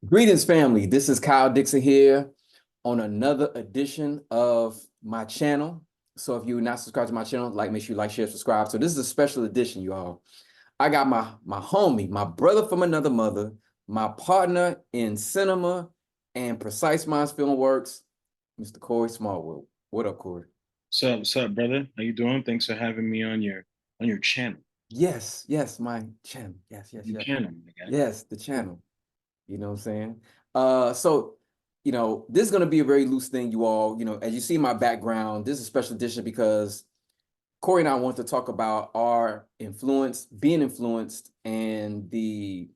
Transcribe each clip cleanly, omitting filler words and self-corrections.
Greetings, family. This is Kyle Dixon here on another edition of my channel. So if you're not subscribed to my channel, make sure you like, share, subscribe. So this is a special edition, y'all. I got my homie, my brother from another mother, my partner in cinema and Precise Minds Film Works, Mr. Korey Smallwood. What up, Korey? What's up, brother? How you doing? Thanks for having me on your channel. Yes, yes, my channel. Yes, yes, Your yes. channel, my guy. Yes, the channel. You know what I'm saying? So, this is going to be a very loose thing, you all. As you see my background, this is a special edition because Korey and I want to talk about our influence, being influenced, and the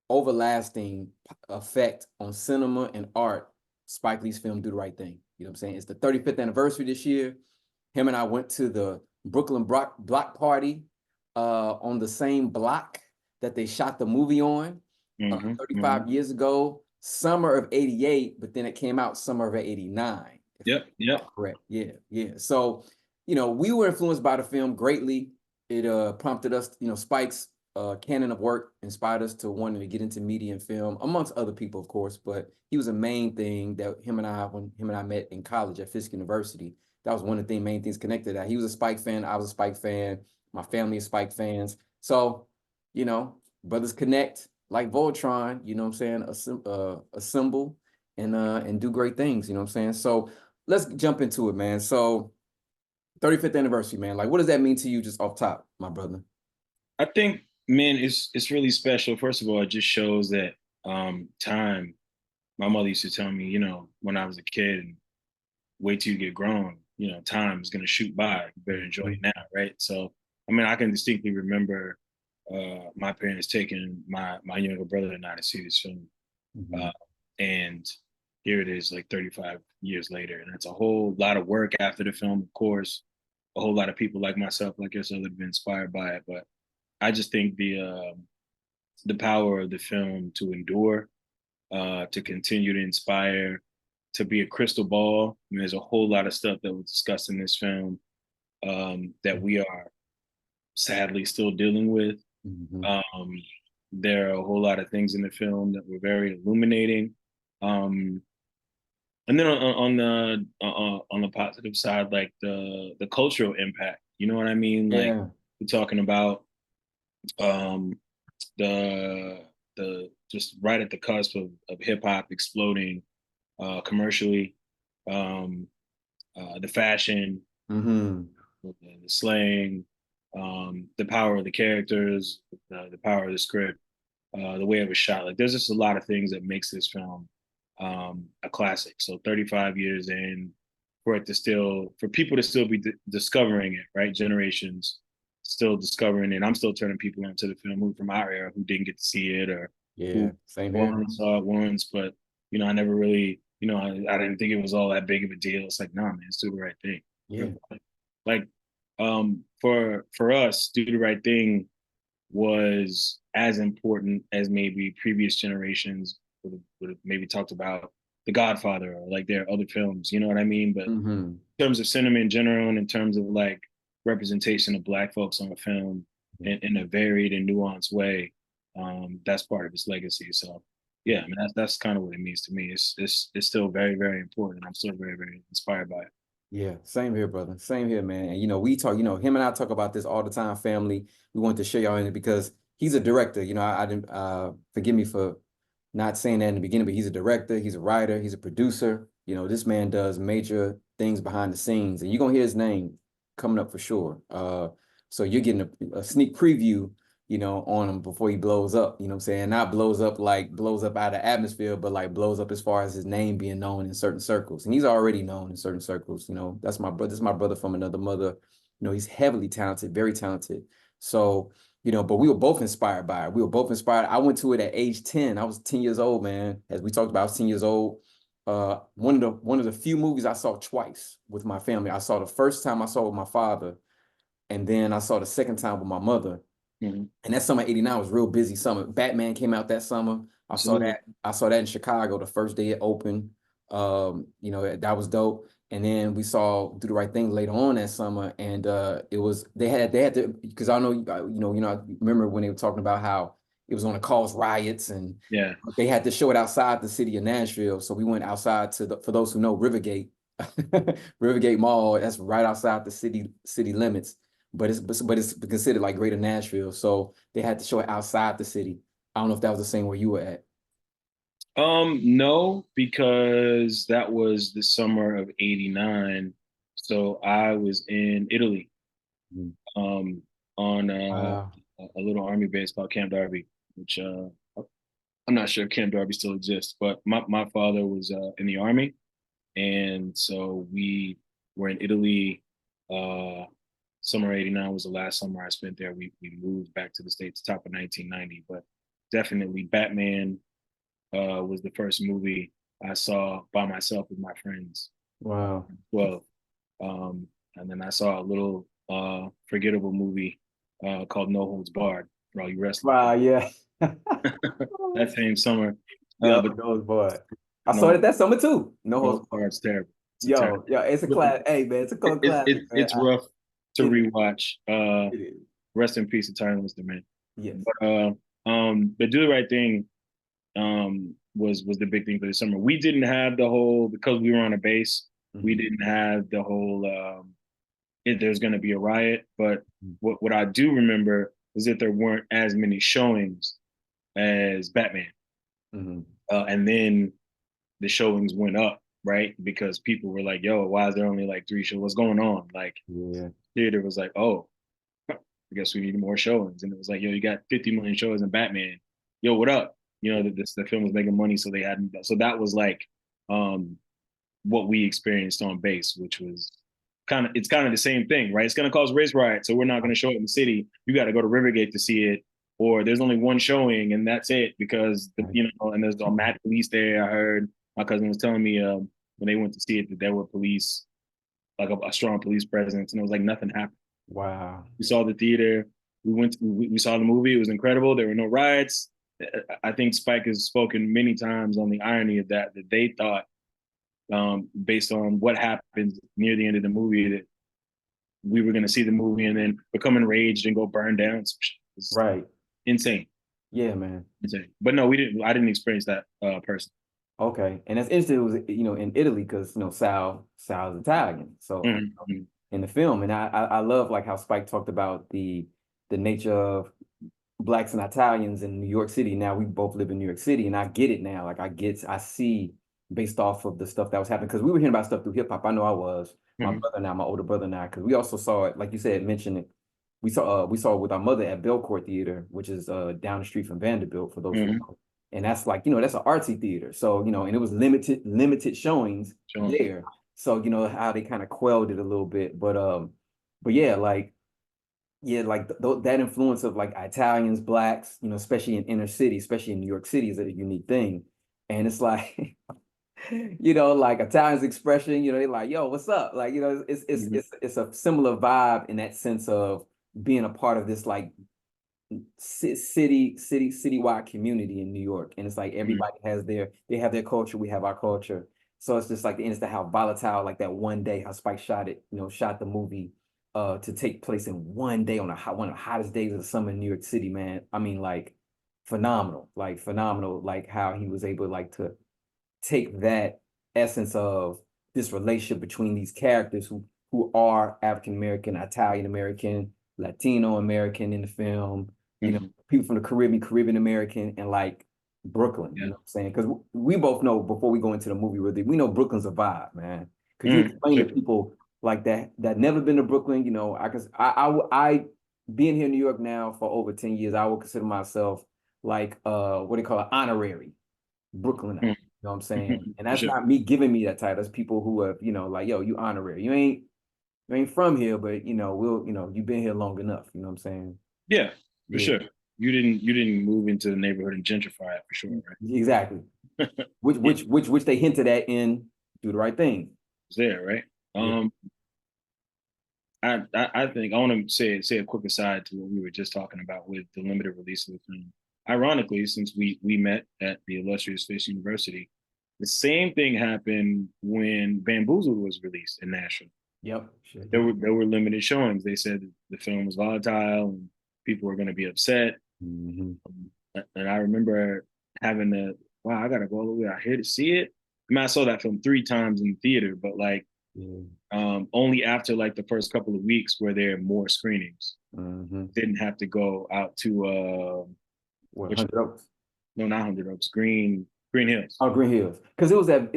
overlasting effect on cinema and art Spike Lee's film Do the Right Thing. You know what I'm saying? It's the 35th anniversary this year. Him and I went to the Brooklyn block party on the same block that they shot the movie on Hmm 35 years ago, summer of 88, but then it came out summer of 89, if Yep, I'm yep. correct. Yeah, yeah. So, we were influenced by the film greatly. It prompted us, Spike's canon of work inspired us to wanting to get into media and film, amongst other people, of course, but he was a main thing that when him and I met in college at Fisk University, that was one of the main things connected. That he was a Spike fan, I was a Spike fan, my family is Spike fans. So, brothers connect like Voltron, you know what I'm saying, assemble and do great things, you know what I'm saying? So let's jump into it, man. So 35th anniversary, man. Like, what does that mean to you just off top, my brother? I think, man, it's really special. First of all, it just shows that time. My mother used to tell me, when I was a kid, and wait till you get grown, time is gonna shoot by. You better enjoy Mhm. it now, right? So, I mean, I can distinctly remember my parents taking my younger brother and I to see this film. Mhm. Uh, and here it is, like 35 years later, and it's a whole lot of work after the film. Of course, a whole lot of people like myself, like yourself, have been inspired by it. But I just think the power of the film to endure, to continue to inspire, to be a crystal ball. I mean, there's a whole lot of stuff that was discussed in this film that we are sadly still dealing with. Mhm. Um, there are a whole lot of things in the film that were very illuminating. Um, and then on the positive side, like the cultural impact, you know what I mean? Like Yeah. we're talking about um, the the just right at the cusp of hip hop exploding commercially, um, the fashion, Mhm. the slang, the power of the characters, the power of the script, the way it was shot. Like there's just a lot of things that makes this film a classic. So 35 years in, for people to still be discovering it, right? Generations still discovering it. I'm still turning people onto the film who from our era who didn't get to see it or Yeah. who Same here. only saw it once, but I never really, I didn't think it was all that big of a deal. It's like, nah, man, it's do the right thing. Yeah. Like, for us, do the right thing was as important as maybe previous generations would have maybe talked about The Godfather or like their other films, you know what I mean? But Mhm. in terms of cinema in general and in terms of like representation of Black folks on a film in a varied and nuanced way, that's part of his legacy. So yeah, I mean that's kind of what it means to me. It's still very, very important. I'm still very, very inspired by it. Yeah, same here, brother. Same here, man. And we talk, him and I talk about this all the time, family. We want to share y'all in it because he's a director. I didn't forgive me for not saying that in the beginning, but he's a director, he's a writer, he's a producer. This man does major things behind the scenes, and you're gonna hear his name coming up for sure. So you're getting a sneak preview, on him before he blows up, you know what I'm saying? Not blows up like blows up out of atmosphere, but like blows up as far as his name being known in certain circles. And he's already known in certain circles, That's my brother, this is my brother from another mother. He's heavily talented, very talented. So, but we were both inspired by it. We were both inspired. I went to it at age 10. I was 10 years old, man. As we talked about, I was 10 years old. One of the few movies I saw twice with my family. I saw the first time I saw with my father, and then I saw the second time with my mother. Mm-hmm. And that summer '89 was real busy summer. Batman came out that summer. I saw Absolutely. that. I saw that in Chicago the first day it opened. That was dope. And then we saw Do the Right Thing later on that summer, and it was they had to, because I know I remember when they were talking about how it was going to cause riots, and Yeah. they had to show it outside the city of Nashville. So we went outside to for those who know Rivergate, Rivergate Mall. That's right outside the city limits, but it's considered like Greater Nashville. So they had to show it outside the city. I don't know if that was the same where you were at. No, because that was the summer of '89. So I was in Italy, Mhm. um, on Wow. a little army base called Camp Darby, which I'm not sure if Camp Darby still exists, but my father was in the army, and so we were in Italy. Uh, Summer '89 was the last summer I spent there. We moved back to the States top of 1990, but definitely Batman was the first movie I saw by myself with my friends. Wow. Well, and then I saw a little forgettable movie called No Holds Barred for all you wrestling Wow. fans. Yeah. That same summer. Yo, But those boy. I saw no, it that summer too. No No holds Holds barred. Barred's terrible. It's a terrible. Yo, it's a class. Hey man, it's a cult classic, man. It's rough to It, rewatch. it is. Rest in peace, Eternal Mr. Man. Yes. But Do the Right Thing was the big thing for the summer. We didn't have the whole, because we were on a base, we Mhm. didn't have the whole there's going to be a riot. But Mhm. what I do remember is that there weren't as many showings as Batman, Mhm. and then the showings went up, right? Because people were like, "Yo, why is there only like 3 shows? What's going on?" Like Yeah. theater was like, "Oh, I guess we need more showings," and it was like, "Yo, you got 50 million shows in Batman. Yo, what up?" You know, the film was making money, so they hadn't. So that was like um, what we experienced on base, which was it's kind of the same thing, right? It's going to cause race riots, so we're not going to show it in the city. You got to go to Rivergate to see it, or there's only one showing and that's it because Right. and there's a mad police there. I heard my cousin was telling me when they went to see it that there were police, like a strong police presence, and it was like nothing happened. Wow. We saw the theater. We saw the movie. It was incredible. There were no riots. I think Spike has spoken many times on the irony of that they thought, based on what happens near the end of the movie, that we were going to see the movie and then become enraged and go burn down. It's Right. insane, Yeah, man. insane. But no, we didn't. I didn't experience that personally. Okay. And that's interesting. It was, in Italy because, Sal's Italian. So Mm-hmm. in the film, and I love like how Spike talked about the nature of blacks and Italians in New York City. Now we both live in New York City, and I get it now. Like I see based off of the stuff that was happening because we were hearing about stuff through hip hop. I know I was. My Mm-hmm. brother now, my older brother now, because we also saw it, like you said, mentioned it. We saw it with our mother at Belcourt Theater, which is down the street from Vanderbilt, for those who Mm-hmm. know. And that's like, that's an artsy theater. So, and it was limited showings Sure. there. So, how they kind of quelled it a little bit. But yeah, like like that influence of like Italians, blacks, especially in inner city, especially in New York City, is a unique thing. And it's like, like Italians expression, they're like, yo, what's up? Like, Mm-hmm. it's a similar vibe in that sense of being a part of this like citywide community in New York. And it's like everybody they have their culture, we have our culture. So it's just like the instant how volatile, like that one day, how Spike shot it, shot the movie to take place in one day on one of the hottest days of the summer in New York City, man. I mean, like phenomenal, like how he was able like to take that essence of this relationship between these characters who are African American, Italian American, Latino American in the film, Mm-hmm. people from the Caribbean American, and like Brooklyn, you Yeah. know what I'm saying? Because we both know before we go into the movie, really, we know Brooklyn's a vibe, man. Because you Mm-hmm. explain to people like that never been to Brooklyn, I being here in New York now for over 10 years, I would consider myself like what do you call it, honorary Brooklynite. You know what I'm saying? And For that's sure. not me giving me that title. That's people who have, like, yo, you honorary. You ain't from here, but you've been here long enough. You know what I'm saying? Yeah, for Yeah, sure. You didn't move into the neighborhood and gentrify it for sure, exactly. right? Which they hinted at in Do the Right Thing. It's there, right? Yeah. I think I want to say a quick aside to what we were just talking about with the limited release of the film. Ironically, since we met at the illustrious Fisk University, the same thing happened when Bamboozled was released in Nashville. Yep. Sure There did. were there were limited showings. They said the film was volatile and people were going to be upset. Mhm. And I remember having to, wow, I gotta go all the way out here to see it. I mean, I saw that film 3 times in the theater, but like Yeah. only after like the first couple of weeks where there are more screenings. Mm-hmm. Didn't have to go out to What, which 100 Oaks? no, not 100 Oaks, Green Hills. Oh, Green Hills. Because it was at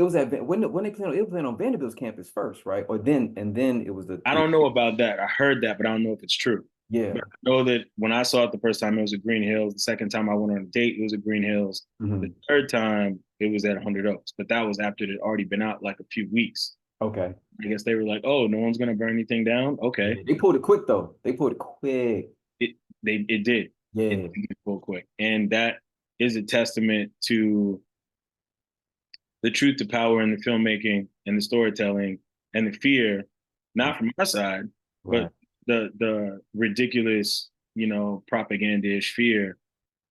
when they played on, it was playing on Vanderbilt's campus first, right? Or then it was the I don't know about that. I heard that, but I don't know if it's true. yeah. But I know that when I saw it the first time, it was at Green Hills. The second time I went on a date, it was at Green Hills. The Mm-hmm. third time, it was at 100 Oaks. But that was after it had already been out like a few weeks. Okay. I guess they were like, "Oh, no one's gonna burn anything down." Okay, Yeah. They pulled it quick though. They pulled it quick. it it did. It Yeah. did go quick, and that is a testament to the truth to power in the filmmaking and the storytelling and the fear, not from our side, but Right. the ridiculous, propaganda-ish fear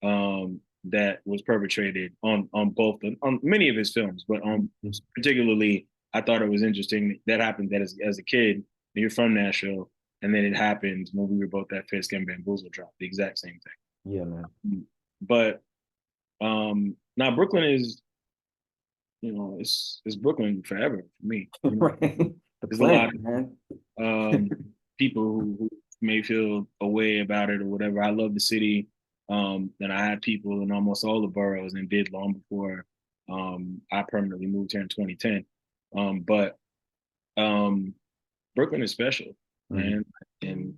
that was perpetrated on both on many of his films, but on particularly, I thought it was interesting that happened that as a kid, you're from Nashville, and then it happened when we were both at Fisk and Bamboozle drop, the exact same Yeah, man. thing. But now Brooklyn is, it's Brooklyn forever for me. Right. The There's a lot planet, man. of people who may feel a way about it or whatever. I love the city. And I had people in almost all the boroughs and did long before I permanently moved here in 2010. But Brooklyn is special, Mm. man. And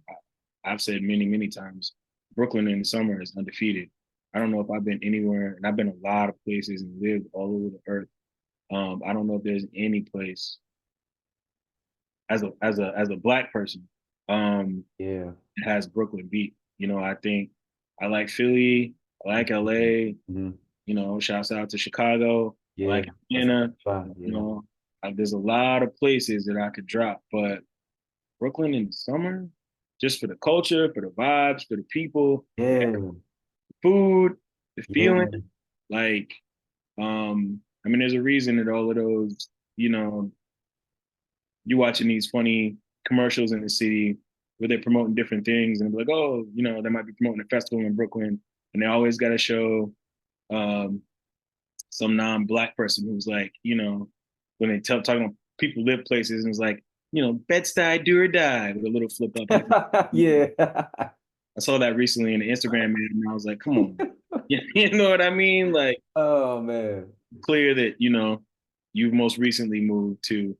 I've said many, many times, Brooklyn in the summer is undefeated. I don't know if I've been anywhere, and I've been a lot of places and lived all over the earth. I don't know if there's any place as a black person Yeah. it has Brooklyn beat. I think I like Philly, I like LA, Mm-hmm. Shouts out to Chicago, I Yeah. like That's Atlanta, fine. you Yeah. know, there's a lot of places that I could drop, but Brooklyn in the summer, just for the culture, for the vibes, for the people, the Yeah. food, the feeling, Yeah. like, I mean, there's a reason that all of those, you know, you watching these funny commercials in the city where they're promoting different things and be like, oh, they might be promoting a festival in Brooklyn, and they always got to show um, some non-black person who's like, when they talking about people live places and it's like, Bed-Stuy do or die with a little flip up hat. Yeah. I saw that recently in the Instagram man, and I was like, come on, you know what I mean? Like, Oh man. clear that you've most recently moved to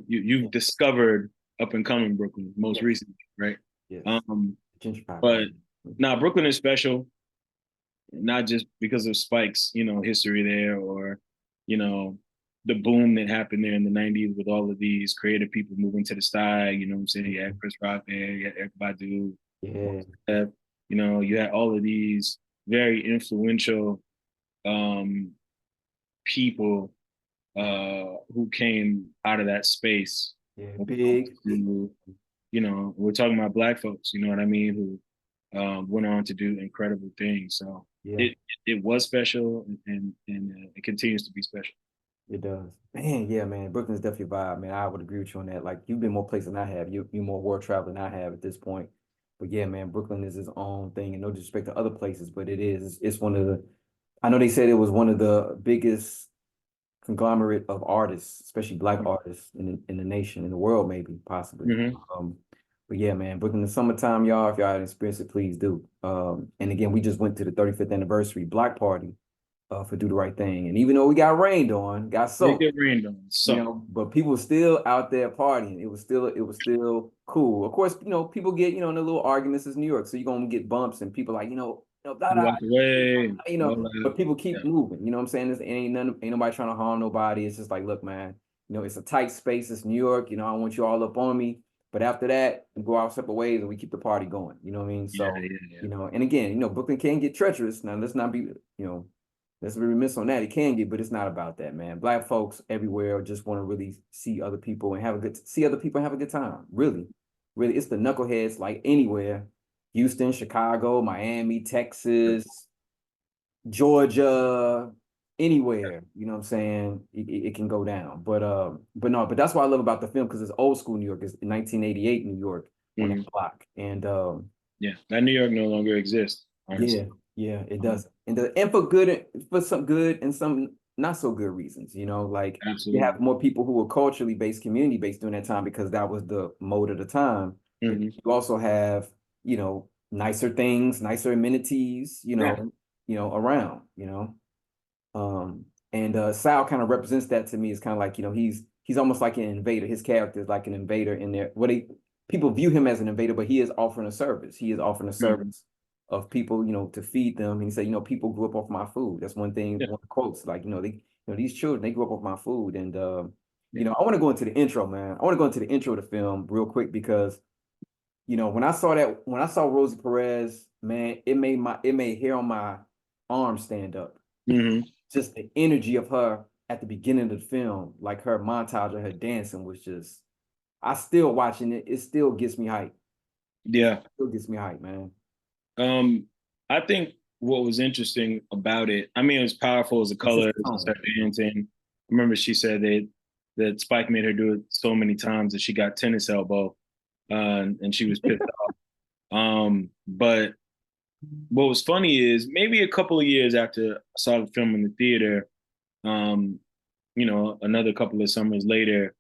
you've discovered up and coming Brooklyn most Yes. recently, right? Yes. Um, Gentrified. but now Brooklyn is special, not just because of Spike's history there or you know the boom that happened there in the '90s with all of these creative people moving to the side. You know what I'm saying? You had Chris Rock there, you had Eric Badu, Yeah. you had all of these very influential um, people who came out of that space. Yeah. Big. Who, we're talking about black folks, you know what I mean, who went on to do incredible things. So Yeah. it was special and it continues to be special. It does. Man, yeah, man. Brooklyn's definitely a vibe, man. I would agree with you on that. Like you've been more places than I have. You're more world travel than I have at this point. But yeah, man, Brooklyn is its own thing, and no disrespect to other places, but it is. It's one of the. I know they said it was one of the biggest conglomerate of artists, especially black artists in the nation, in the world, maybe possibly. Mm-hmm. But yeah, man, Brooklyn in the summertime, y'all. If y'all haven't experienced it, please do. And again, we just went to the 35th anniversary block party for Do the Right Thing, and even though we got rained on, got They soaked, get rained on. So but people were still out there partying. It was still cool. Of course, people get in the little arguments. It's New York, so you're gonna get bumps, and people like blah, you blah, walk away, all that. but people keep Yeah. moving. You know what I'm saying? Ain't nobody trying to harm nobody. It's just like, look, man, it's a tight space. It's New York. I don't want you all up on me. But after that, we go our separate ways and we keep the party going. You know what I mean? Yeah, So, yeah, yeah. and again, Brooklyn can get treacherous. Now, let's not be, let's be remiss on that. It can get, but it's not about that, man. Black folks everywhere just want to really see other people and see other people and have a good time. Really, really, it's the knuckleheads like anywhere. Houston, Chicago, Miami, Texas, Georgia, anywhere, you know what I'm saying? It can go down. But that's what I love about the film because it's old school New York. It's 1988 New York on Mhm. that block. And Yeah, that New York no longer exists, yeah, honestly. Yeah, it Um, does. And for good, for some good and some not so good reasons, like you absolutely. have more people who were culturally based, community based during that time because that was the mode of the time. But Hmm. you also have, nicer things, nicer amenities, Yeah. around, and Sal kind of represents that to me. It's kind of like, he's almost like an invader. His character is like an invader in there. People view him as an invader, but he is offering a service. He is offering a Hmm. service of people, to feed them. And he said, people grew up off my food. That's one thing, Yeah. one of the quotes, like, these children, they grew up off my food. And Yeah. I want to go into the intro, man. I want to go into the intro of the film real quick because when I saw Rosie Perez, man, it made hair on my arm stand up. Hmm. Just the energy of her at the beginning of the film, like her montage of her dancing was just, I still watching it. It still gets me hyped. Yeah. Still gets me hyped, man. Um, I think what was interesting about it, I mean, it was powerful as the It's just colors and tone. stuff dancing. I remember she said that Spike made her do it so many times that she got tennis elbow, and she was pissed off. But what was funny is maybe a couple of years after I saw the film in the theater, um, another couple of summers later,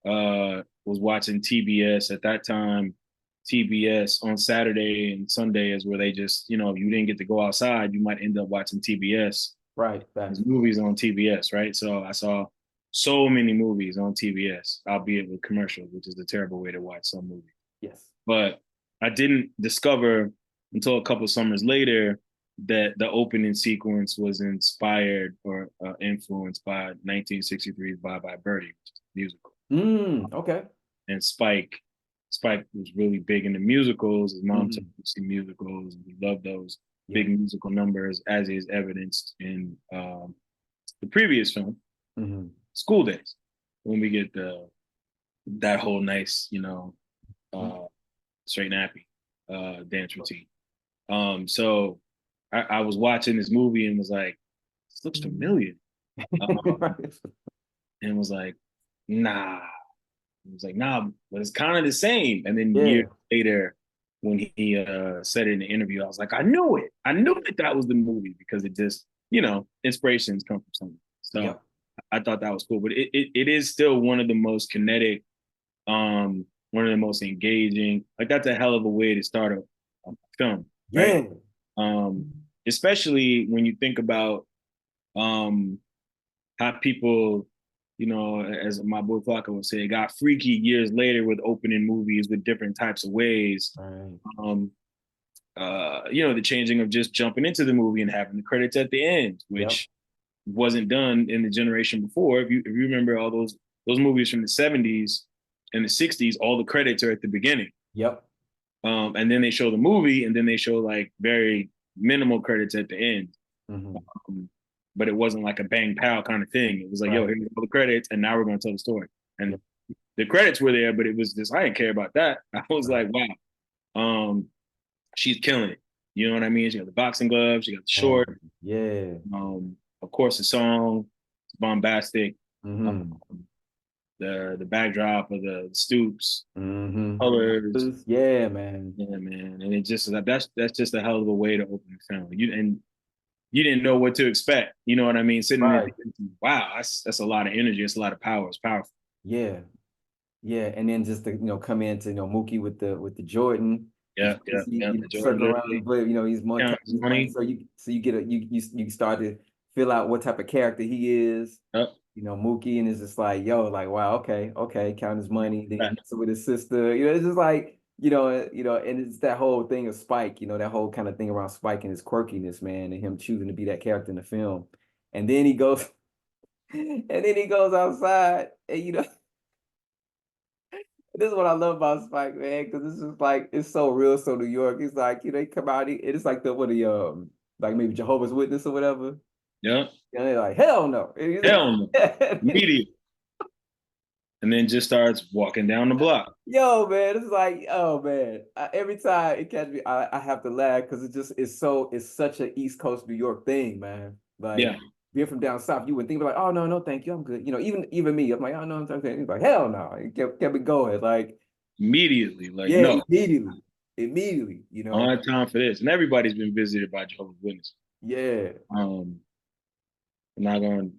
was watching TBS at that time. TBS on Saturday and Sunday is where they just, if you didn't get to go outside, you might end up watching TBS. Right. There's Facts. movies on TBS, right? So I saw so many movies on TBS, albeit with commercials, which is a terrible way to watch some movies. Yes. But I didn't discover until a couple summers later that the opening sequence was inspired or influenced by 1963's Bye Bye Birdie, which is a musical. Okay. And Spike was really big into musicals. His mom took Mm-hmm. him to see musicals, and he loved those Yeah. big musical numbers, as is evidenced in the previous film, Mm-hmm. School Days, when we get that whole nice, uh, straight nappy dance routine. So I was watching this movie and was like, this looks familiar. Um, and was like, nah. It was like, nah, but it's kind of the same. And then years Yeah. later, when he said it in the interview, I was like, I knew it. I knew that was the movie because it just, inspirations come from something. So Yep. I thought that was cool. But it is still one of the most kinetic, one of the most engaging. Like that's a hell of a way to start a film, right? Yeah. um, Especially when you think about um, how people, as my boy Flocka would say, got freaky years later with opening movies with different types of ways. Right. Um, the changing of just jumping into the movie and having the credits at the end, Yep. which wasn't done in the generation before. If you remember all those movies from the 70s and the 60s, all the credits are at the beginning. Yep. And then they show the movie, and then they show like very minimal credits at the end. Mm-hmm. Um, but it wasn't like a bang pow kind of thing. It was like, yo, Right. here's all the credits, and now we're going to tell the story. And Yep. the credits were there, but it was just I didn't care about that. I was Right. like, wow, she's killing it. You know what I mean? She got the boxing gloves, she got the short. Man. Yeah. Of course, the song, it's bombastic. Um, Mm-hmm. the backdrop of the stoops, colors. Mm-hmm. Yeah, man. Yeah, man, and it just that's just a hell of a way to open the film. You didn't know what to expect. You know what I mean? Sitting there Right. thinking, wow, that's a lot of energy. It's a lot of power. It's powerful. Yeah. Yeah. And then just to, come into, Mookie with the Jordan. Yeah, yeah, yeah. The Jordan Circle around the jersey, blade, he's money, counting counting his his money. money. So you get you start to fill out what type of character he is. Yep. Mookie, and it's just like, yo, like, wow, okay, okay, count his money. Then he's Right. messing with his sister. It's just like, and it's that whole thing of Spike, that whole kind of thing around Spike and his quirkiness, man, and him choosing to be that character in the film. And then he goes, and then he goes outside, and this is what I love about Spike, man, because it's just like it's so real, so New York. It's like, they come out, it's like like maybe Jehovah's Witness or whatever. Yep. And they're like, hell no. And he's Hell no. like, Immediate. And then just starts walking down the block. yo, man, it's like, oh man. Every time it catch me, I have to laugh because it's such an East Coast New York thing, man. Like Yeah. being from down south, you would think like, oh no, no, thank you, I'm good. Even me, I'm like, oh no, I'm okay. He's like, hell no. It kept me going. Like, Immediately. Like, yeah, no. immediately. immediately, you I don't know. have time for this. And everybody's been visited by Jehovah's Witnesses. Yeah. I'm not gonna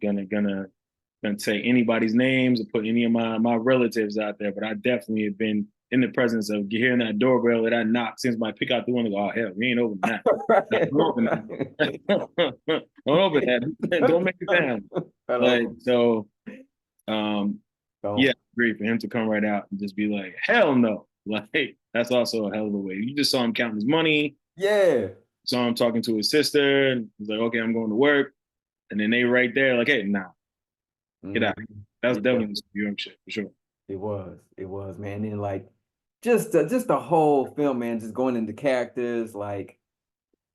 say anybody's names or put any of my relatives out there, but I definitely have been in the presence of hearing that doorbell or that knock since my pick out the window. Oh hell, we ain't open that. Don't open that. Don't open that. Don't make it down. Like so, yeah, I agree for him to come right out and just be like, hell no. Like that's also a hell of a way. You just saw him counting his money. Yeah. Saw him talking to his sister, and he's like, okay, I'm going to work. And then they right there, like, hey, nah, get out. That's Yeah. definitely some young shit for sure. It was, man. And then like just the whole film, man, just going into characters like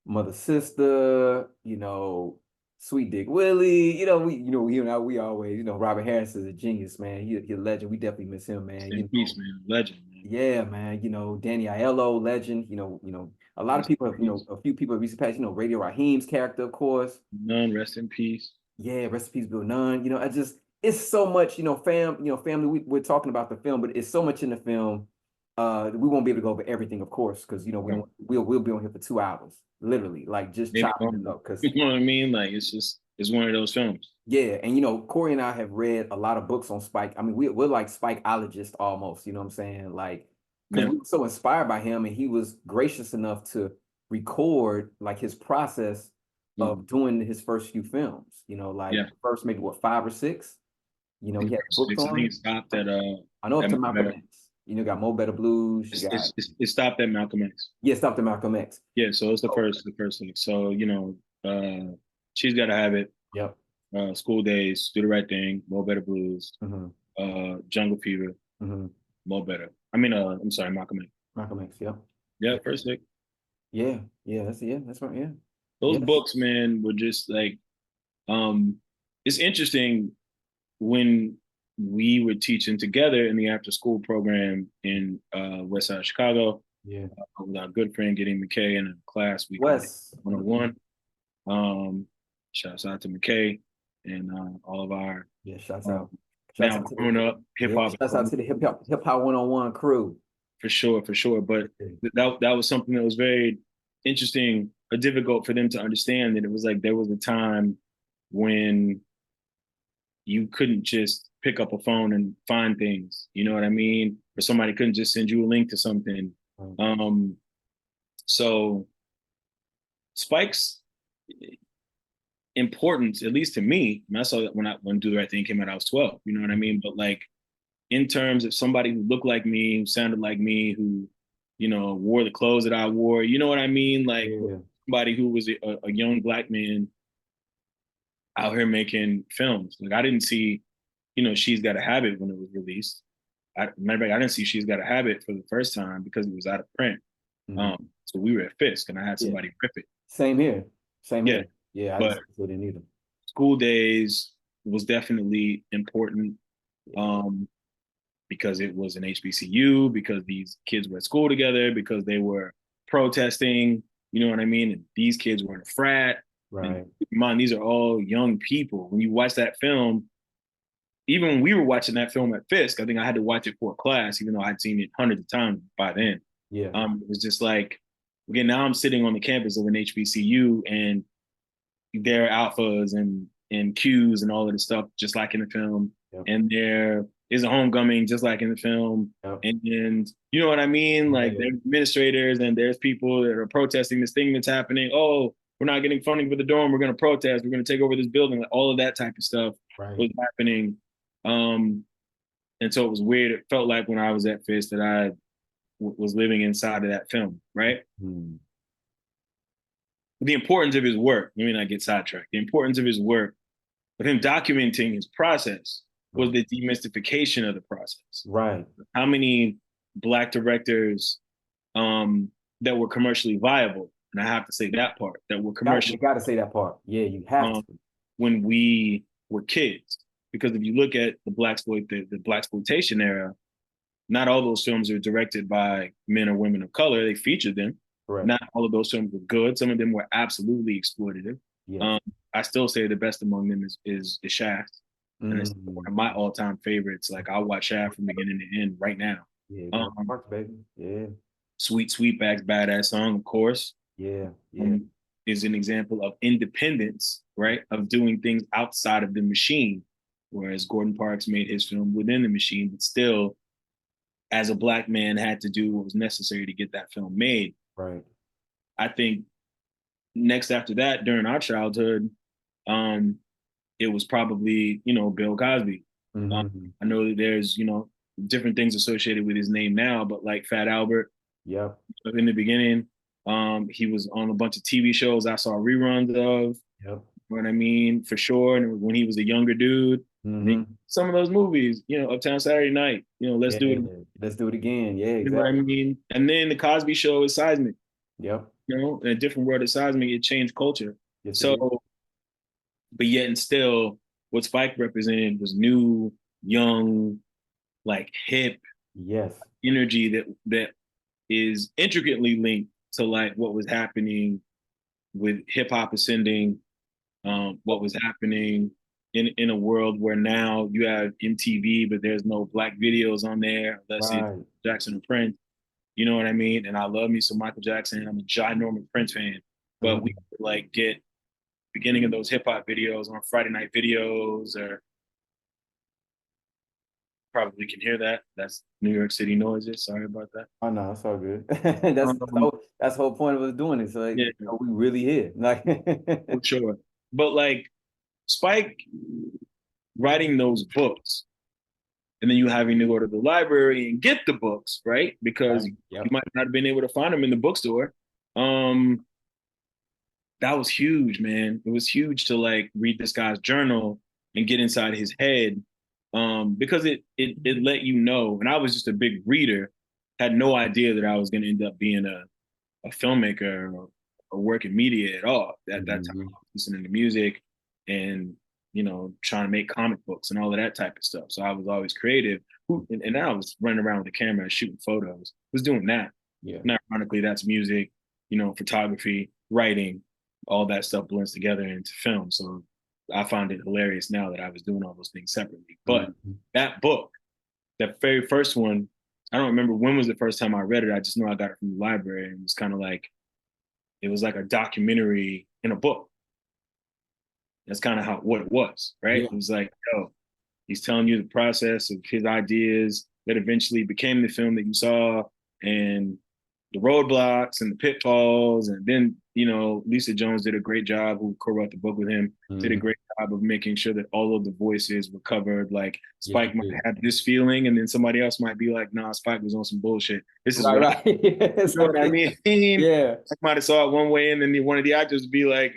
Mother Sister, you know, Sweet Dick Willie, we always, Robert Harris is a genius, man. He's a legend. We definitely miss him, man. In peace, man. Legend, man. Yeah, man. Danny Aiello, legend. A lot of people have, peace. a few people have recently passed, Radio Raheem's character, of course. None, rest in peace. Yeah, recipes Bill Nunn. It's so much, family. We're talking about the film, but it's so much in the film. We won't be able to go over everything, of course, because we'll be on here for 2 hours, literally, like just Maybe chopping it up. Because you know what I mean? Like it's one of those films. yeah, and Korey and I have read a lot of books on Spike. I mean, we're like Spikeologists almost. You know what I'm saying? Like, because we were so inspired by him, and he was gracious enough to record like his process of doing his first few films. First maybe what 5 or 6. He had books I on think it. it stopped at I know up to Malcolm Malcolm X. Got Mo Better Blues. You got it stopped at Malcolm X. yeah, stopped at Malcolm X. Yeah, so it's the first thing. So she's gotta have it. Yep. School Days, Do the Right Thing, Mo Better Blues, Mm-hmm. Jungle Fever, Mm-hmm. Mo Better. I'm sorry, Malcolm X. Malcolm X. Yep. Yeah, first thing. Yeah. Yeah. That's right. Yeah. Those Yeah. books, man, were just like, it's interesting when we were teaching together in the after school program in West Side Chicago. Yeah. With our good friend Gideon McKay in a class we Wes. 101. Shouts out to McKay and all of our Shouts out. Now grown up hip hop. Shouts out to the hip hop 101 crew. For sure. But that was something that was very interesting or difficult for them to understand, that it was like there was a time when you couldn't just pick up a phone and find things, you know what I mean? Or somebody couldn't just send you a link to something. So Spike's importance, at least to me, I saw that when Do the Right Thing came out, I was 12, you know what I mean? But like in terms of somebody who looked like me, who sounded like me, who, wore the clothes that I wore, you know what I mean? Like somebody who was a young Black man out here making films. Like I didn't see, She's Got a Habit when it was released. I didn't see She's Got a Habit for the first time because it was out of print. So we were at Fisk and I had somebody rip it. Same here. Here. Yeah, but I didn't either. School Days was definitely important because it was an HBCU, because these kids were at school together, because they were protesting, you know what I mean? And these kids were in a frat. Right. And keep in mind, these are all young people. When you watch that film, even when we were watching that film at Fisk, I think I had to watch it for a class, even though I'd seen it hundreds of times by then. Yeah. It was just like, again, now I'm sitting on the campus of an HBCU and there are alphas and Qs and all of this stuff, just like in the film. Yep. And there is a homecoming, just like in the film. Yep. And you know what I mean? Like there's administrators and there's people that are protesting this thing that's happening. Oh, we're not getting funding for the dorm. We're going to protest. We're going to take over this building. Like, all of that type of stuff was happening. And so it was weird. It felt like when I was at Fisk that I was living inside of that film, right? The importance of his work, let me not get sidetracked. The importance of his work, but him documenting his process was the demystification of the process. Right. How many Black directors that were commercially viable, and I have to say that part, that were commercially. You got to say that part. Yeah, you have to. When we were kids, because if you look at the Blaxploitation era, not all those films are directed by men or women of color. They featured them. Correct. Not all of those films were good. Some of them were absolutely exploitative. Yes. I still say the best among them is Shaft. And it's one of my all-time favorites. Like I'll watch Shaft from beginning to end right now. Yeah, Mark, baby. Yeah. Sweet Sweetback's Badass Song, of course, Yeah, yeah, um, is an example of independence, right? Of doing things outside of the machine. Whereas Gordon Parks made his film within the machine, but still, as a black man, had to do what was necessary to get that film made. right. I think next after that, during our childhood, um, it was probably, Bill Cosby. Um, Mm-hmm. I know that there's, different things associated with his name now, but like Fat Albert, Yep, in the beginning, he was on a bunch of TV shows I saw reruns of, yep. you know what I mean, for sure. And when he was a younger dude, and Mm-hmm. some of those movies, Uptown Saturday Night, Let's Do Yeah, It, let's do it again. Yeah, you know what I exactly. mean? And then the Cosby Show is seismic, Yep. in a different world of seismic, it changed culture. Yes, it So, did. but yet and still, what Spike represented was new, young, like hip Yes. energy that is intricately linked to like what was happening with hip hop ascending, what was happening in a world where now you have MTV, but there's no black videos on there unless it's Right. Jackson or Prince. You know what I mean? And I love me some Michael Jackson. I'm a ginormous Prince fan, but we Mhm. would, like get beginning of those hip hop videos on Friday night videos, or probably can hear that. That's New York City noises. Sorry about that. Oh no, it's all good. That's the whole point of us doing it. So like, Yeah, we really here. Like for sure. But like Spike writing those books and then you having to go to the library and get the books, right? Because right. you Yep. might not have been able to find them in the bookstore. Um, that was huge, man. It was huge to like read this guy's journal and get inside his head. Because it let you know, and I was just a big reader, had no idea that I was gonna end up being a filmmaker or work in media at all. At that time, Mhm. I was listening to music and trying to make comic books and all of that type of stuff. So I was always creative, and I was running around with a camera and shooting photos. I was doing that. Yeah. And ironically, that's music, photography, writing, all that stuff blends together into film. So I find it hilarious now that I was doing all those things separately. But Mhm. that book, that very first one, I don't remember when was the first time I read it. I just know I got it from the library, and it was kind of like it was like a documentary in a book. That's kind of how what it was, right? Yeah. It was like, yo, he's telling you the process of his ideas that eventually became the film that you saw, and the roadblocks and the pitfalls. And then, Lisa Jones did a great job, who co-wrote the book with him, did a Mhm. great job of making sure that all of the voices were covered. Like Yes, you Spike might did. have this feeling, and then somebody else might be like, nah, Spike was on some bullshit. This is Right, what right. you Yes, know what I mean? yeah. I might have saw it one way, and then one of the actors would be like,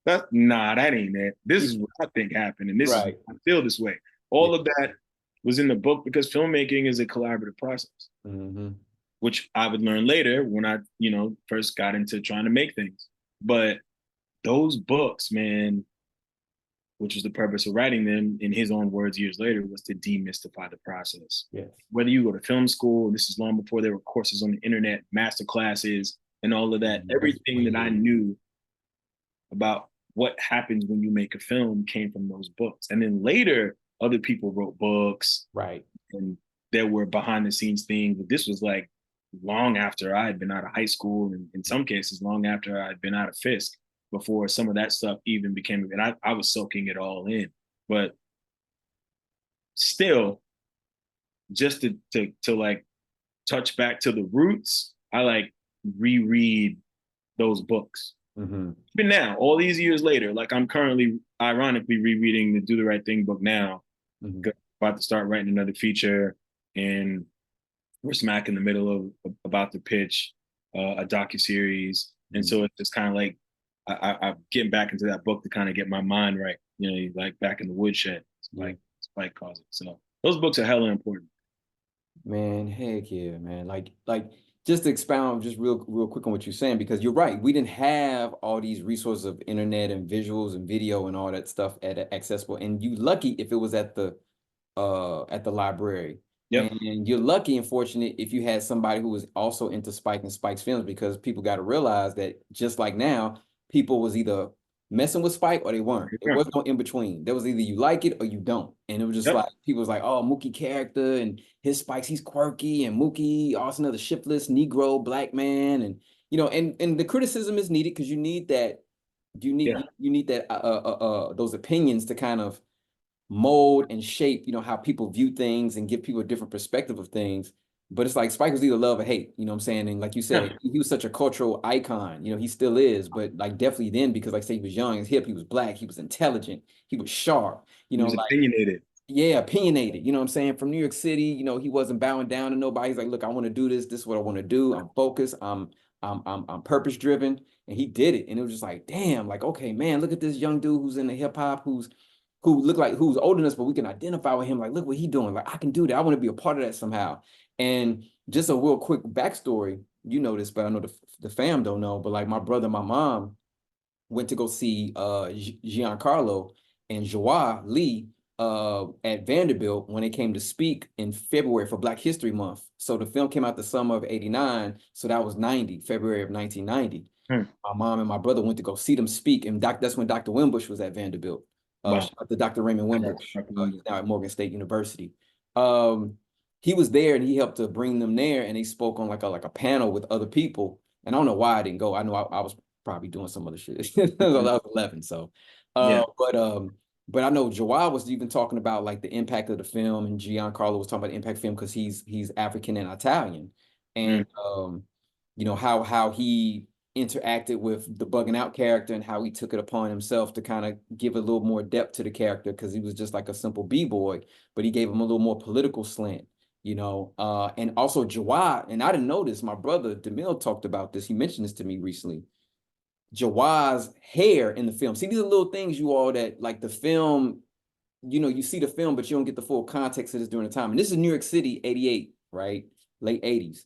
that ain't it. This is what I think happened, and this is Right. I feel this way. Yeah. All of that was in the book because filmmaking is a collaborative process, Hmm. which I would learn later when I, first got into trying to make things. But those books, man, which was the purpose of writing them in his own words years later, was to demystify the process. Yes. Whether you go to film school, this is long before there were courses on the internet, master classes, and all of that, That's everything that I weird. knew about what happens when you make a film came from those books. And then later, other people wrote books Right. and there were behind the scenes things, but this was like long after I had been out of high school, and in some cases, long after I'd been out of Fisk before some of that stuff even became, and I was soaking it all in. But still, just to like touch back to the roots, I like reread those books. Hmm. Even now, all these years later, like I'm currently ironically rereading the Do the Right Thing book now. Hmm. About to start writing another feature, and we're smack in the middle of about to pitch a docu series, and so it's just kind of like I'm getting back into that book to kind of get my mind right, like back in the woodshed, Yeah. like Spike calls it. So those books are hella important. Man, heck yeah, man. Like just to expound just real quick on what you're saying, because you're right. We didn't have all these resources of internet and visuals and video and all that stuff accessible. And you lucky if it was at the library. Yep. And you're lucky and fortunate if you had somebody who was also into Spike and Spike's films, because people got to realize that just like now, people was either messing with Spike or they weren't. It Yeah. was no in between. There was either you like it or you don't. And it was just Yep. like people was like, oh, Mookie character and his Spikes, he's quirky, and Mookie also another shiftless Negro black man, and and the criticism is needed because you need that. Yeah. You need that those opinions to kind of mold and shape, how people view things and give people a different perspective of things. But it's like Spike was either love or hate, you know what I'm saying? And like you Yeah. said, he was such a cultural icon, he still is, but like definitely then, because like say he was young, he was hip, he was black, he was intelligent, he was sharp, He was like opinionated. yeah, opinionated, you know what I'm saying? From New York City, he wasn't bowing down to nobody. He's like, look, I want to do this. This is what I want to do. I'm focused. I'm purpose driven. And he did it. And it was just like, damn, like, okay, man, look at this young dude who's in the hip hop, who's older than us, but we can identify with him. Like, look what he's doing. Like, I can do that. I want to be a part of that somehow. And just a real quick backstory, you know this, but I know the fam don't know. But like my brother, and my mom went to go see Giancarlo and Joie Lee at Vanderbilt when they came to speak in February for Black History Month. So the film came out the summer of '89, so that was February of 1990. Hmm. My mom and my brother went to go see them speak, and that's when Dr. Wimbush was at Vanderbilt. Wow. Shout out to Dr. Raymond Wimbush. Dr. He's now at Morgan State University. Um, he was there and he helped to bring them there, and they spoke on like a panel with other people. And I don't know why I didn't go. I know I was probably doing some other shit. I was 11, so Yeah. but I know Jawad was even talking about like the impact of the film, and Giancarlo was talking about the impact of the film because he's African and Italian, Mm. and how he interacted with the bugging out character and how he took it upon himself to kind of give a little more depth to the character because he was just like a simple b-boy, but he gave him a little more political slant. And also Jawad, and I didn't know this, my brother DeMille talked about this. He mentioned this to me recently. Jawad's hair in the film. See, these are little things you all that like the film, you see the film, but you don't get the full context of this during the time. And this is New York City, 88, right? Late 80s.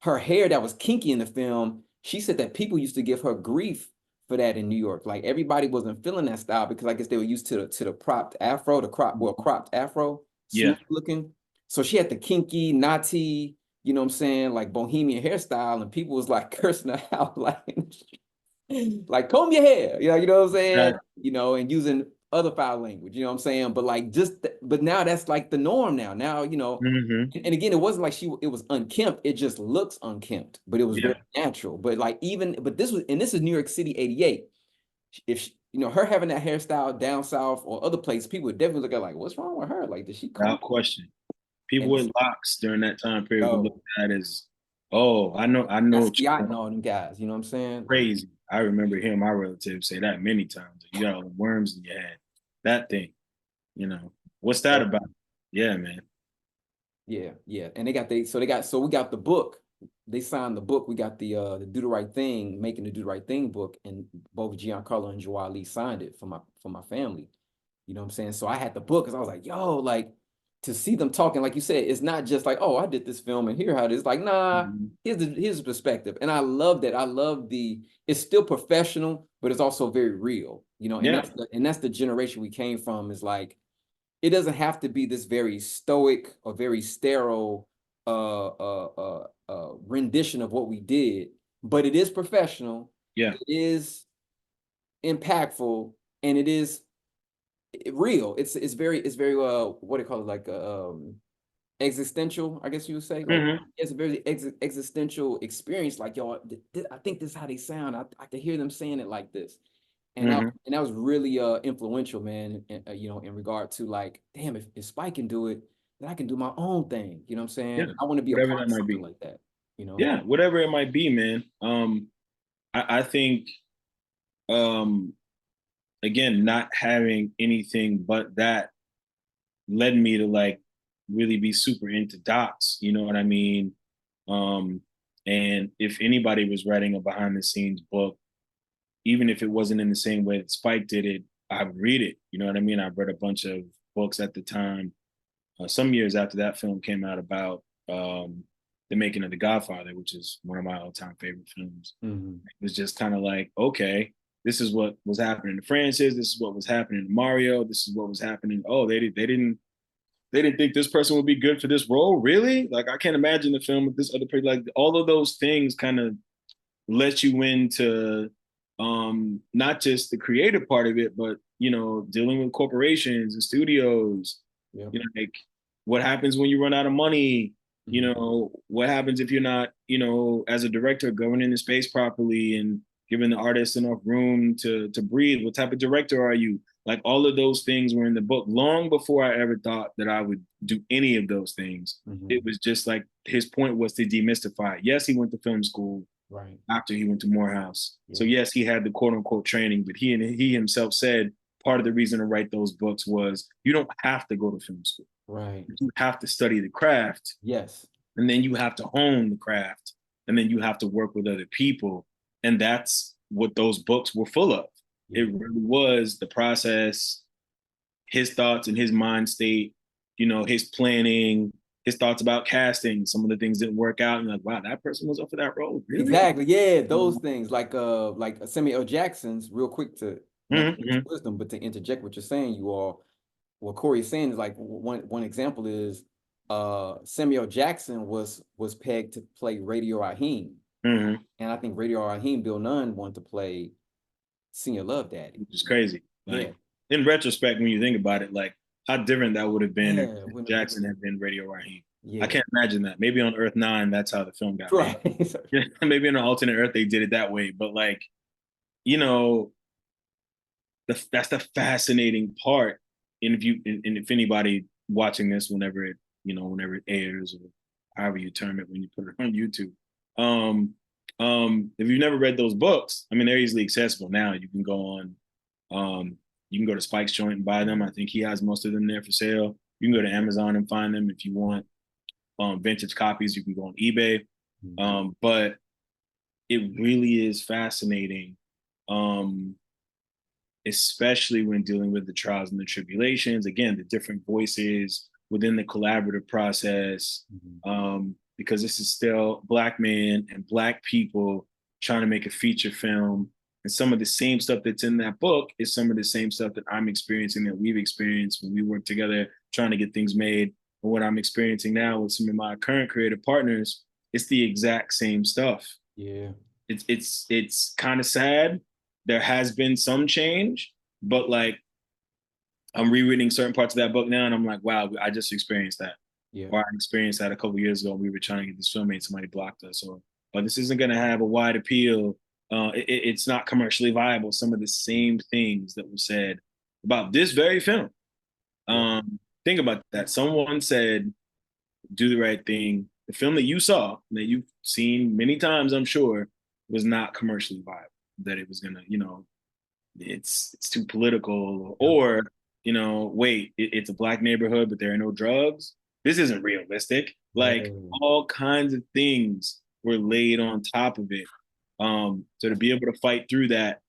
Her hair that was kinky in the film, she said that people used to give her grief for that in New York. Like everybody wasn't feeling that style because I guess they were used to the cropped afro, cropped afro, Yeah. smooth looking. So she had the kinky, naughty, you know what I'm saying, like bohemian hairstyle, and people was like cursing her out like comb your hair, you know what I'm saying? That, And using other foul language, you know what I'm saying? But like but now that's like the norm now. Now, mm-hmm. and again, it wasn't like it was unkempt, it just looks unkempt, but it was Yeah. very natural. But like but this is New York City, 88. If her having that hairstyle down south or other places, people would definitely look at like, what's wrong with her? Like, did she come? Without question. People And with locks during that time period would look yo, at that as, oh, I know Basquiat and all them guys, you know what I'm saying? crazy. I remember hearing my relatives say that many times. You got all the worms in your head. That thing, What's that about? Yeah, man. Yeah, yeah. And so we got the book. They signed the book. We got the Do the Right Thing, making the Do the Right Thing book, and both Giancarlo and Joie Lee signed it for my family. You know what I'm saying? So I had the book because I was like, yo, like to see them talking, like you said, it's not just like, oh, I did this film and here how it is. Like, nah, Mm-hmm. here's the perspective. And I love that. I love it's still professional, but it's also very real, and Yeah. that's the generation we came from, is like it doesn't have to be this very stoic or very sterile rendition of what we did, but it is professional, Yeah. it is impactful, and it is real. It's very what do you call it, like existential, I guess you would say. Like Mm-hmm. it's a very existential experience. Like, yo, I think this is how they sound. I can hear them saying it like this. Mm-hmm. And that was really influential, man. In regard to like, damn, if Spike can do it, then I can do my own thing. You know what I'm Yeah. saying? I want to be a Whatever part that of might something be. like that. Yeah, whatever it might be, man. I think um again, not having anything but that led me to like really be super into docs, you know what I mean? Um, and if anybody was writing a behind the scenes book, even if it wasn't in the same way that Spike did it, I would read it. You know what I mean? I read a bunch of books at the time, some years after that film came out, about the making of The Godfather, which is one of my all-time favorite films. Mm-hmm. It was just kind of like, okay, this is what was happening to Francis. This is what was happening to Mario. This is what was happening. Oh, they didn't think this person would be good for this role. Really? Like, I can't imagine the film with this other person. Like, all of those things kind of let you into not just the creative part of it, but you know, dealing with corporations and studios. Yeah. You know, like what happens when you run out of money? You Mhm. know, what happens if you're not, you know, as a director governing the space properly and giving the artists enough room to breathe? What type of director are you? Like all of those things were in the book long before I ever thought that I would do any of those things. It Mhm. was just like his point was to demystify. Yes, he went to film school Right. after he went to Morehouse. So Yeah. yes, he had the quote unquote training, but he himself said part of the reason to write those books was you don't have to go to film school. Right. You have to study the craft, Yes. and then you have to hone the craft, and then you have to work with other people. And that's what those books were full of. It Yeah. really was the process, his thoughts and his mind state, you know, his planning, his thoughts about casting. Some of the things didn't work out. And like, wow, that person was up for that role. Really? Exactly. Yeah, those things like Samuel L. Jackson's real quick to not to use Mm-hmm. wisdom, but to interject what you're saying, you all what Corey's saying is like one example is Samuel Jackson was pegged to play Radio Raheem. Mm-hmm. And I think Radio Raheem, Bill Nunn wanted to play Senior Love Daddy. Which is crazy. Yeah. Like in retrospect, when you think about it, like how different that would have been Yeah. if Jackson had been Radio Raheem. I Yeah. can't imagine that. Maybe on Earth 9, that's how the film got made. Right. Maybe in an alternate Earth they did it that way. But like, you know, that's the fascinating part. And if anybody watching this, whenever it, you know, whenever it airs or however you term it when you put it on YouTube, um, if you've never read those books, I mean, they're easily accessible now. You can go on, you can go to Spike's joint and buy them. I think he has most of them there for sale. You can go to Amazon and find them if you want vintage copies. You can go on eBay. But it really is fascinating. Um, Especially when dealing with the trials and the tribulations. Again, the different voices within the collaborative process, because this is still Black men and Black people trying to make a feature film. And some of the same stuff that's in that book is some of the same stuff that I'm experiencing, that we've experienced when we work together trying to get things made. And what I'm experiencing now with some of my current creative partners, it's the exact same stuff. Yeah. It's kind of sad. There has been some change, but like I'm rereading certain parts of that book now, and I'm like, wow, I just experienced that. Yeah. Or I experienced that a couple years ago. We were trying to get this film made, somebody blocked us, or this isn't going to have a wide appeal. It's not commercially viable. Some of the same things that were said about this very film. Yeah. Think about that. Someone said, "Do the right thing." The film that you saw, that you've seen many times, I'm sure, was not commercially viable. That it was gonna, you know, it's too political, Yeah. or you know, wait, it's a Black neighborhood, but there are no drugs. This isn't realistic. Like Yeah. all kinds of things were laid on top of it. So to be able to fight through that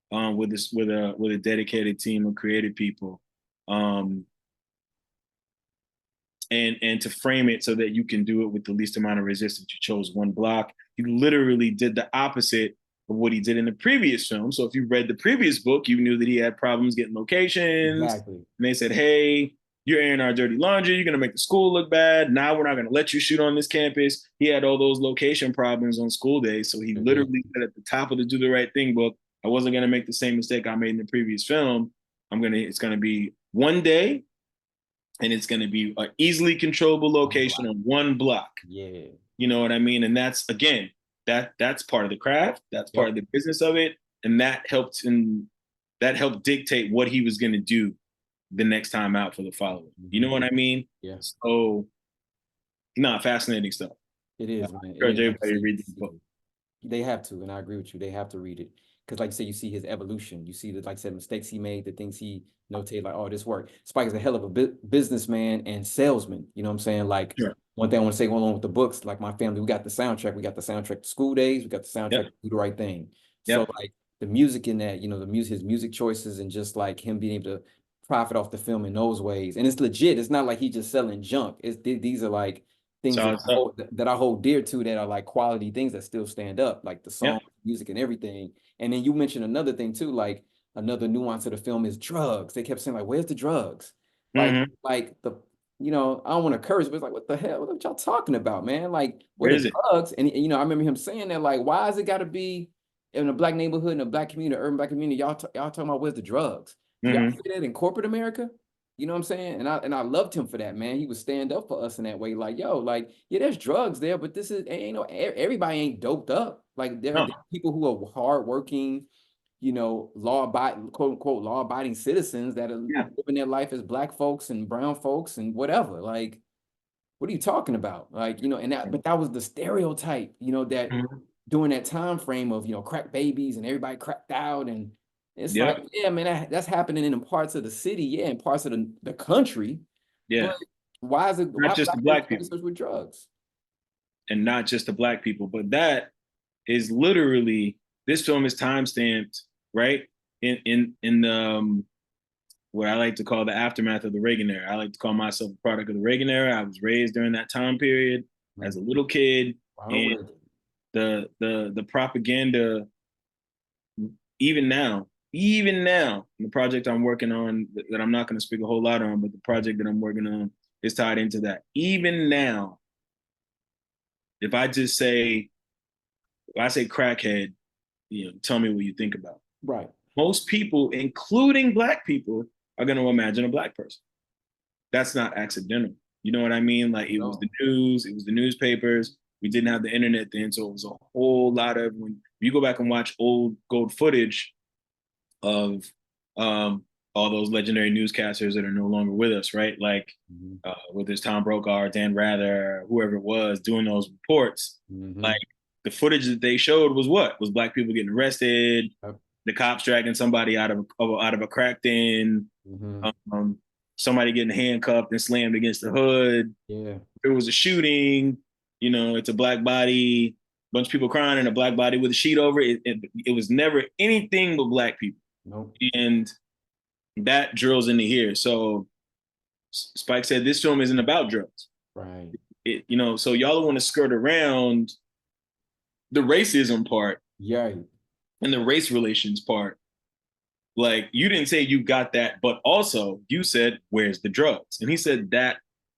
with this with a dedicated team of creative people, um, and to frame it so that you can do it with the least amount of resistance. You chose one block. You literally did the opposite of what he did in the previous film. So if you read the previous book, you knew that he had problems getting locations. Exactly. And they said, hey, you're airing our dirty laundry. You're going to make the school look bad. Now we're not going to let you shoot on this campus. He had all those location problems on school days. So he literally said at the top of the Do the Right Thing book, I wasn't going to make the same mistake I made in the previous film. It's going to be one day, and it's going to be an easily controllable location on one block. Yeah. You know what I mean? And that's, again, that's part of the craft. That's part of the business of it. And that helped dictate what he was going to do the next time out for the following. You know what I mean? Yeah. So, fascinating stuff. It is, man. I It encourage is. Like everybody to you read say, this book. they have to, and I agree with you. They have to read it. Because like you say, you see his evolution. You see the, like I said, mistakes he made, the things he notated, like, oh, this worked. Spike is a hell of a businessman and salesman. You know what I'm saying? Like, Sure. one thing I want to say going on with the books, like my family, we got the soundtrack. We got the soundtrack to School Days. We got the soundtrack to Do the Right Thing. So Yep. like the music in that, his music choices and just like him being able to profit off the film in those ways. And it's legit. It's not like he's just selling junk. These are like things that I hold dear to, that are like quality things that still stand up, like the song, music, and everything. And then you mentioned another thing too, like another nuance of the film is drugs. They kept saying like, "Where's the drugs?" Like the, I don't want to curse, but it's like, what the hell? What are y'all talking about, man? Like, what Where are is it? drugs? And I remember him saying that, like, why has it got to be in a black neighborhood, in a black community, urban black community, y'all talking about where's the drugs? Do y'all see that in corporate America? You know what I'm saying? And I loved him for that, man. He would stand up for us in that way. Like, yo, like, yeah, there's drugs there, but this is ain't no everybody ain't doped up. Like there are people who are hardworking, you know, law-abiding, quote unquote, law-abiding citizens that are living their life as black folks and brown folks and whatever. Like, what are you talking about? Like, you know, but that was the stereotype, you know, that during that time frame of, you know, crack babies and everybody cracked out. And it's like, yeah, man, that's happening in parts of the city, yeah, in parts of the country. Yeah. But why is it not just the black people with drugs? And not just the black people, but that is literally, this film is time-stamped, right? In what I like to call the aftermath of the Reagan era. I like to call myself a product of the Reagan era. I was raised during that time period as a little kid. And the propaganda, even now, the project I'm working on that I'm not going to speak a whole lot on, but the project that I'm working on is tied into that. Even now, if I say crackhead, you know, tell me what you think about. Right. Most people, including black people, are going to imagine a black person. That's not accidental. You know what I mean? Like it was the news, it was the newspapers. We didn't have the internet then, so it was a whole lot of, when you go back and watch old gold footage of all those legendary newscasters that are no longer with us, right? Like whether it's Tom Brokaw, Dan Rather, whoever it was doing those reports, like the footage that they showed was black people getting arrested, the cops dragging somebody out of a crack den, somebody getting handcuffed and slammed against the hood. Yeah, there was a shooting, you know, it's a black body, bunch of people crying, and a black body with a sheet over it. It was never anything but black people. Nope. And that drills into here. So Spike said this film isn't about drugs. Right. You know, so y'all want to skirt around the racism part. Yeah. And the race relations part. Like, you didn't say you got that, but also you said, where's the drugs? And he said that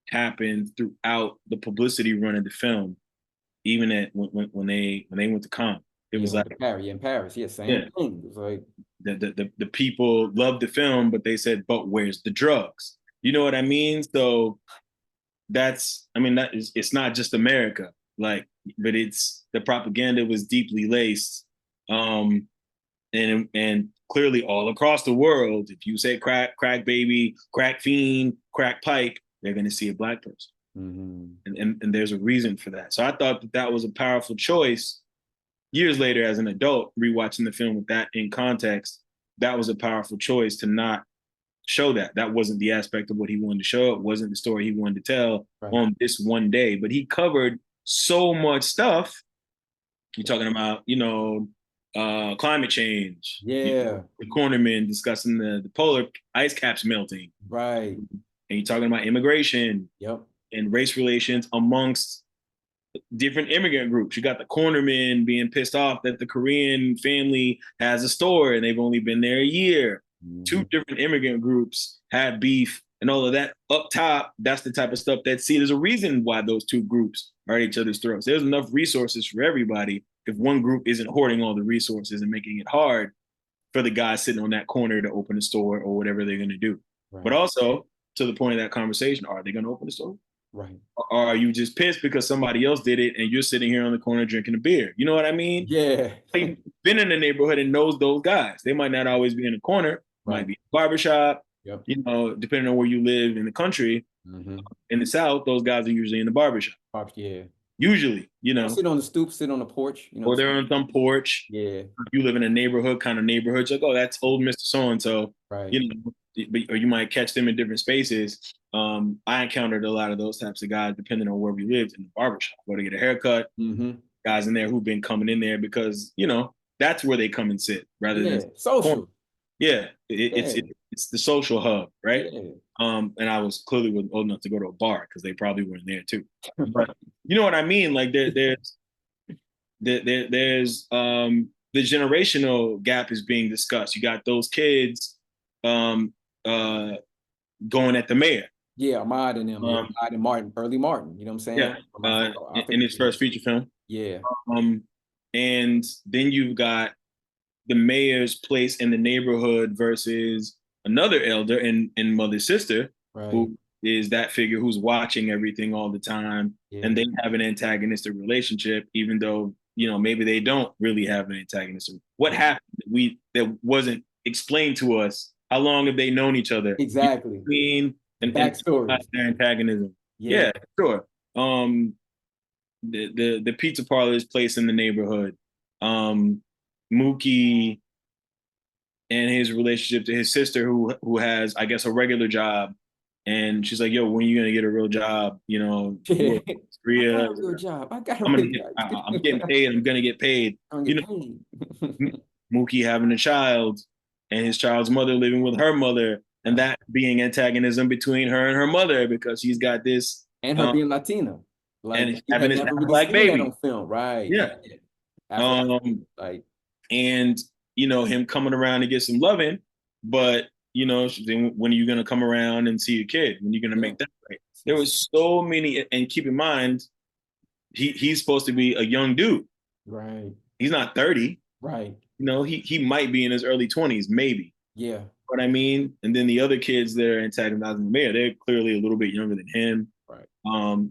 happened throughout the publicity run of the film, even when they went to Cannes. It was like in Paris, yeah, same thing. It was like the people loved the film, but they said, but where's the drugs? You know what I mean? So it's not just America, like, but it's, the propaganda was deeply laced. And clearly all across the world, if you say crack baby, crack fiend, crack pipe, they're going to see a black person. And there's a reason for that. So I thought that was a powerful choice. Years later, as an adult, rewatching the film with that in context, that was a powerful choice to not show that. That wasn't the aspect of what he wanted to show. It wasn't the story he wanted to tell on this one day. But he covered so much stuff. You're talking about, you know, climate change. Yeah. The cornermen discussing the polar ice caps melting. Right. And you're talking about immigration. Yep. And race relations amongst different immigrant groups. You got the cornermen being pissed off that the Korean family has a store and they've only been there a year. Two different immigrant groups had beef and all of that. Up top, that's the type of stuff that, see, there's a reason why those two groups are at each other's throats. There's enough resources for everybody if one group isn't hoarding all the resources and making it hard for the guy sitting on that corner to open a store or whatever they're going to do. But also, to the point of that conversation, are they going to open a store? Right. Or are you just pissed because somebody else did it and you're sitting here on the corner drinking a beer? You know what I mean? Yeah. He's been in the neighborhood and knows those guys. They might not always be in the corner, might be in a barbershop. Yep. You know, depending on where you live in the country. In the South, those guys are usually in the barbershop. Yeah. Usually, you know. Sit on the stoop, sit on the porch. You know, or they're on some porch. Yeah. You live in a neighborhood, you're like, oh, that's old Mr. So-and-so. Right. You know, or you might catch them in different spaces. I encountered a lot of those types of guys, depending on where we lived, in the barbershop, go to get a haircut. Guys in there who've been coming in there because, you know, that's where they come and sit rather than social. Yeah, it's the social hub, right? Yeah. And I was clearly old enough to go to a bar because they probably weren't there too. But you know what I mean? Like there's the generational gap is being discussed. You got those kids going at the mayor. Yeah, Ahmad and them. Ahmad and Martin, Early Martin. You know what I'm saying? Yeah. In his first feature film. Yeah. And then you've got the mayor's place in the neighborhood versus another elder and mother's sister, Right. who is that figure who's watching everything all the time, Yeah. and they have an antagonistic relationship, even though maybe they don't really have an antagonistic. What happened that wasn't explained to us? How long have they known each other? Exactly. Between The and backstory. their antagonism. Yeah. Yeah, sure. The pizza parlor's place in the neighborhood. Mookie and his relationship to his sister, who has, I guess, a regular job, and she's like, "Yo, when are you gonna get a real job? You I Korea. got a real job. I got a I'm real gonna get. job. I'm getting paid. I'm gonna get paid. I'm You gonna know, get paid. Mookie having a child, and his child's mother living with her mother, and that being antagonism between her and her mother because she's got this, And her being Latina. Like and you having had this never really black seen that baby. on film, right? Yeah. Yeah. Absolutely. Um, Like, and him coming around to get some loving, but then when are you gonna come around and see your kid? When are you gonna yeah. make that right? There was so many, and keep in mind, he's supposed to be a young dude. Right. He's not 30. Right. He might be in his early 20s, maybe. Yeah. What I mean? And then the other kids that are antagonizing the mayor, they're clearly a little bit younger than him. Right.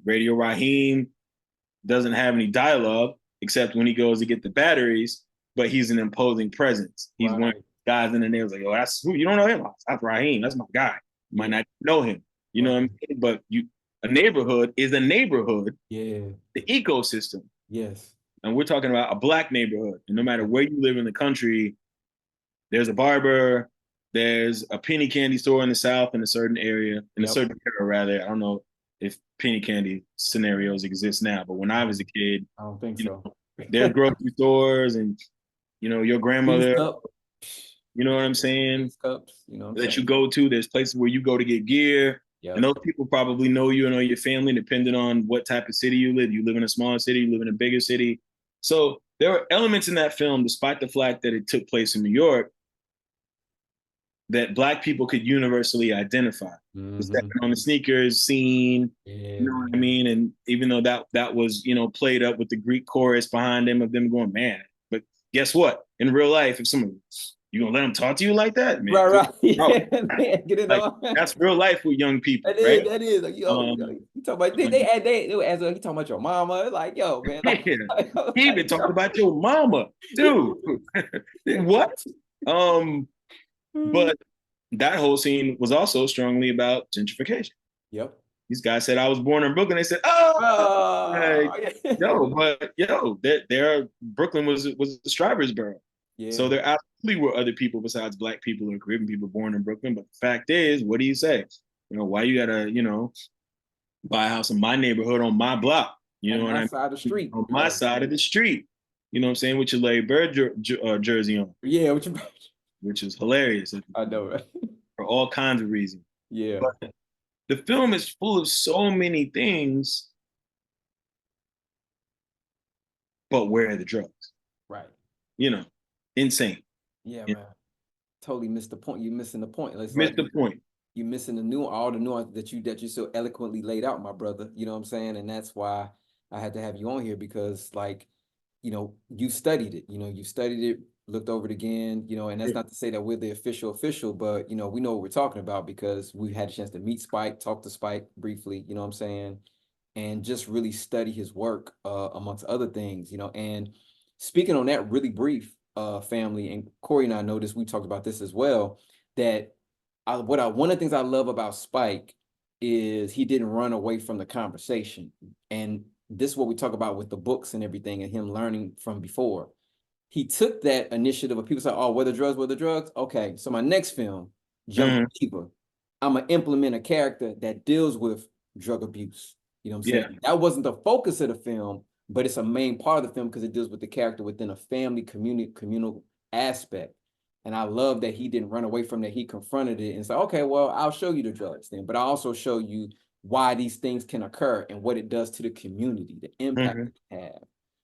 Radio Raheem doesn't have any dialogue except when he goes to get the batteries, but he's an imposing presence. He's one of Right. the guys in the neighborhood, like, oh, that's who, you don't know him? That's Raheem. That's my guy. You might Yeah. not know him. You know what I mean? But a neighborhood is a neighborhood, Yeah. the ecosystem. Yes. And we're talking about a black neighborhood. And no matter where you live in the country, there's a barber, there's a penny candy store in the South in a certain area, in a certain era, rather. I don't know if penny candy scenarios exist now, but when I was a kid, I don't think so. there's grocery stores and, your These grandmother, cup. you know what I'm saying, These cups, you know what I'm that you saying? go to. There's places where you go to get gear. Yeah. And those people probably know you and know your family, depending on what type of city you live. You live in a smaller city, you live in a bigger city. So there are elements in that film, despite the fact that it took place in New York, that Black people could universally identify. The stepping on the sneakers scene, Yeah. you know what I mean? And even though that was, played up with the Greek chorus behind them of them going, man, but guess what? In real life, if someone, you gonna let them talk to you like that? Man, Right. bro, Man, get it like, on. that's real life with young people, That is, right? that is. Like, yo, you talking about they as you talking about your mama. It's like, yo, man. He even talked about your mama, dude. What? But that whole scene was also strongly about gentrification. Yep. These guys said I was born in Brooklyn. They said, "Oh, there Brooklyn was the Strivers borough." Yeah. So there absolutely were other people besides Black people and Caribbean people born in Brooklyn. But the fact is, what do you say? Why you gotta buy a house in my neighborhood on my block? You know what I mean? Side of the street. On my side of the street. You know what I'm saying? With your Larry Bird jersey on. Yeah, which is hilarious. I know, right? For all kinds of reasons. Yeah. But the film is full of so many things, but where are the drugs? Right. Insane. Yeah, man. Totally missed the point. You're missing the point. It's missed the point. You're missing all the nuance that you so eloquently laid out, my brother. You know what I'm saying? And that's why I had to have you on here because, like, you studied it. You studied it, looked over it again. And that's not to say that we're the official, but we know what we're talking about because we've had a chance to meet Spike, talk to Spike briefly. You know what I'm saying? And just really study his work, amongst other things. And speaking on that really brief, family, and Korey and I noticed we talked about this as well, that one of the things I love about Spike is he didn't run away from the conversation. And this is what we talk about with the books and everything and him learning from before. He took that initiative of people say, oh, where the drugs? Okay, so my next film, Jungle Fever, I'm going to implement a character that deals with drug abuse. You know what I'm saying? That wasn't the focus of the film, but it's a main part of the film because it deals with the character within a family, communal aspect. And I love that he didn't run away from that. He confronted it and said, okay, well, I'll show you the drugs then, but I also show you why these things can occur and what it does to the community, the impact it have,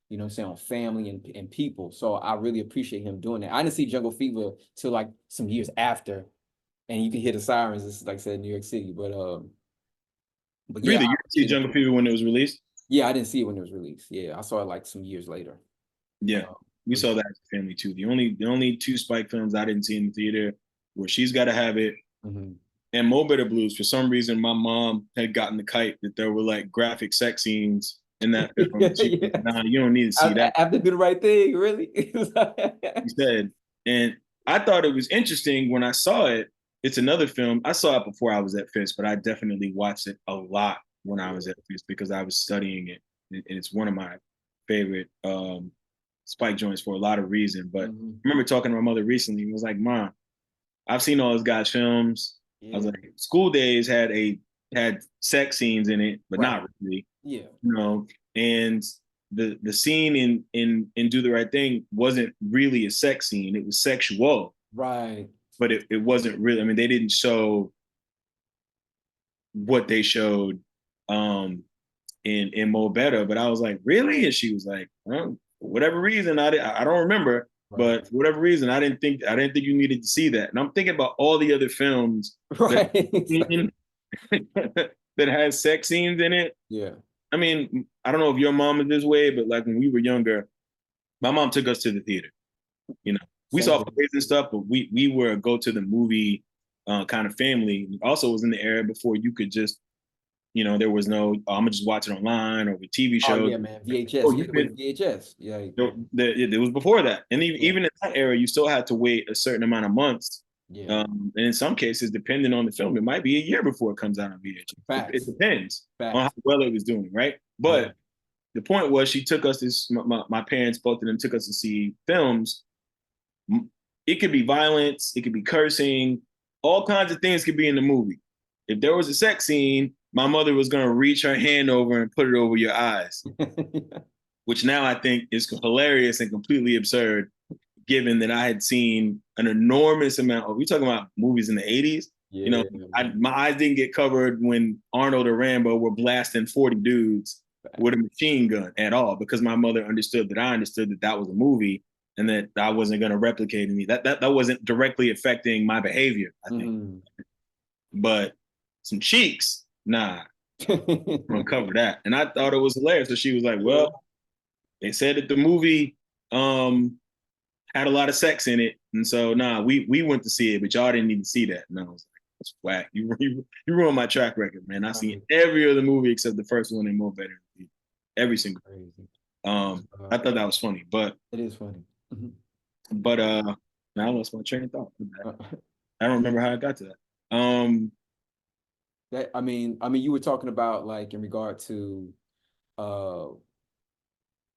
you know what I'm saying, on family and people. So I really appreciate him doing that. I didn't see Jungle Fever till like some years after, and you can hear the sirens. It's like I said, New York City, but yeah. Really, you see Jungle Fever when it was released? Yeah, I didn't see it when it was released. Yeah, I saw it like some years later. Yeah. We saw that as a family too. The only two Spike films I didn't see in the theater were She's Gotta Have It Mhm. and Mo Better Blues. For some reason, my mom had gotten the kite that there were like graphic sex scenes in that film. She was like, Yeah. nah, you don't need to see that. I have to do the right thing, really. He said, and I thought it was interesting when I saw it. It's another film. I saw it before I was at Fisk, but I definitely watched it a lot when I was at Fisk because I was studying it. And it's one of my favorite Spike joints for a lot of reasons. But I Mhm. remember talking to my mother recently and was like, Mom, I've seen all those guys' films. I was Yeah. like, School Days had sex scenes in it, but Right. not really, Yeah. you know. And the scene in Do the Right Thing wasn't really a sex scene. It was sexual, Right. but it wasn't really. I mean, they didn't show what they showed in Mo Better, but I was like, really? And she was like, well, for whatever reason, I don't remember, Right. but for whatever reason, I didn't think you needed to see that. And I'm thinking about all the other films that Right. that has sex scenes in it. Yeah. I mean, I don't know if your mom is this way, but like when we were younger, my mom took us to the theater. You know, we Same saw here. plays and stuff, but we were a go to the movie kind of family. Also, it was in the era before you could just, there was no, I'm gonna just watch it online or with TV Oh shows. yeah, man. Oh, VHS. You you had to wait could. for VHS. Yeah. It was before that, and Yeah. even in that era, you still had to wait a certain amount of months. Yeah. And in some cases, depending on the film, it might be a year before it comes out on VHS. It Facts. depends on how Facts. well it was doing, right? Yeah. But the point was, she took us to my parents, both of them took us to see films. It could be violence, it could be cursing, all kinds of things could be in the movie. If there was a sex scene, my mother was going to reach her hand over and put it over your eyes, which now I think is hilarious and completely absurd, given that I had seen an enormous amount of, we talking about movies in the 80s. Yeah. My eyes didn't get covered when Arnold or Rambo were blasting 40 dudes with a machine gun at all, because my mother understood that I understood that that was a movie and that I wasn't going to replicate any. That wasn't directly affecting my behavior, I think. Mhm. But some cheeks, nah, I'm gonna cover that. And I thought it was hilarious. So she was like, Yeah. well, they said that the movie had a lot of sex in it, and so nah, we went to see it, but y'all didn't need to see that. And I was like, that's whack. You ruined my track record, man. I seen Right. every other movie except the first one and More Better. Every single. Crazy. I thought that was funny, but It is funny. Mhm. but now I lost my train of thought. Uh, I don't remember how I got to that. That you were talking about like in regard to uh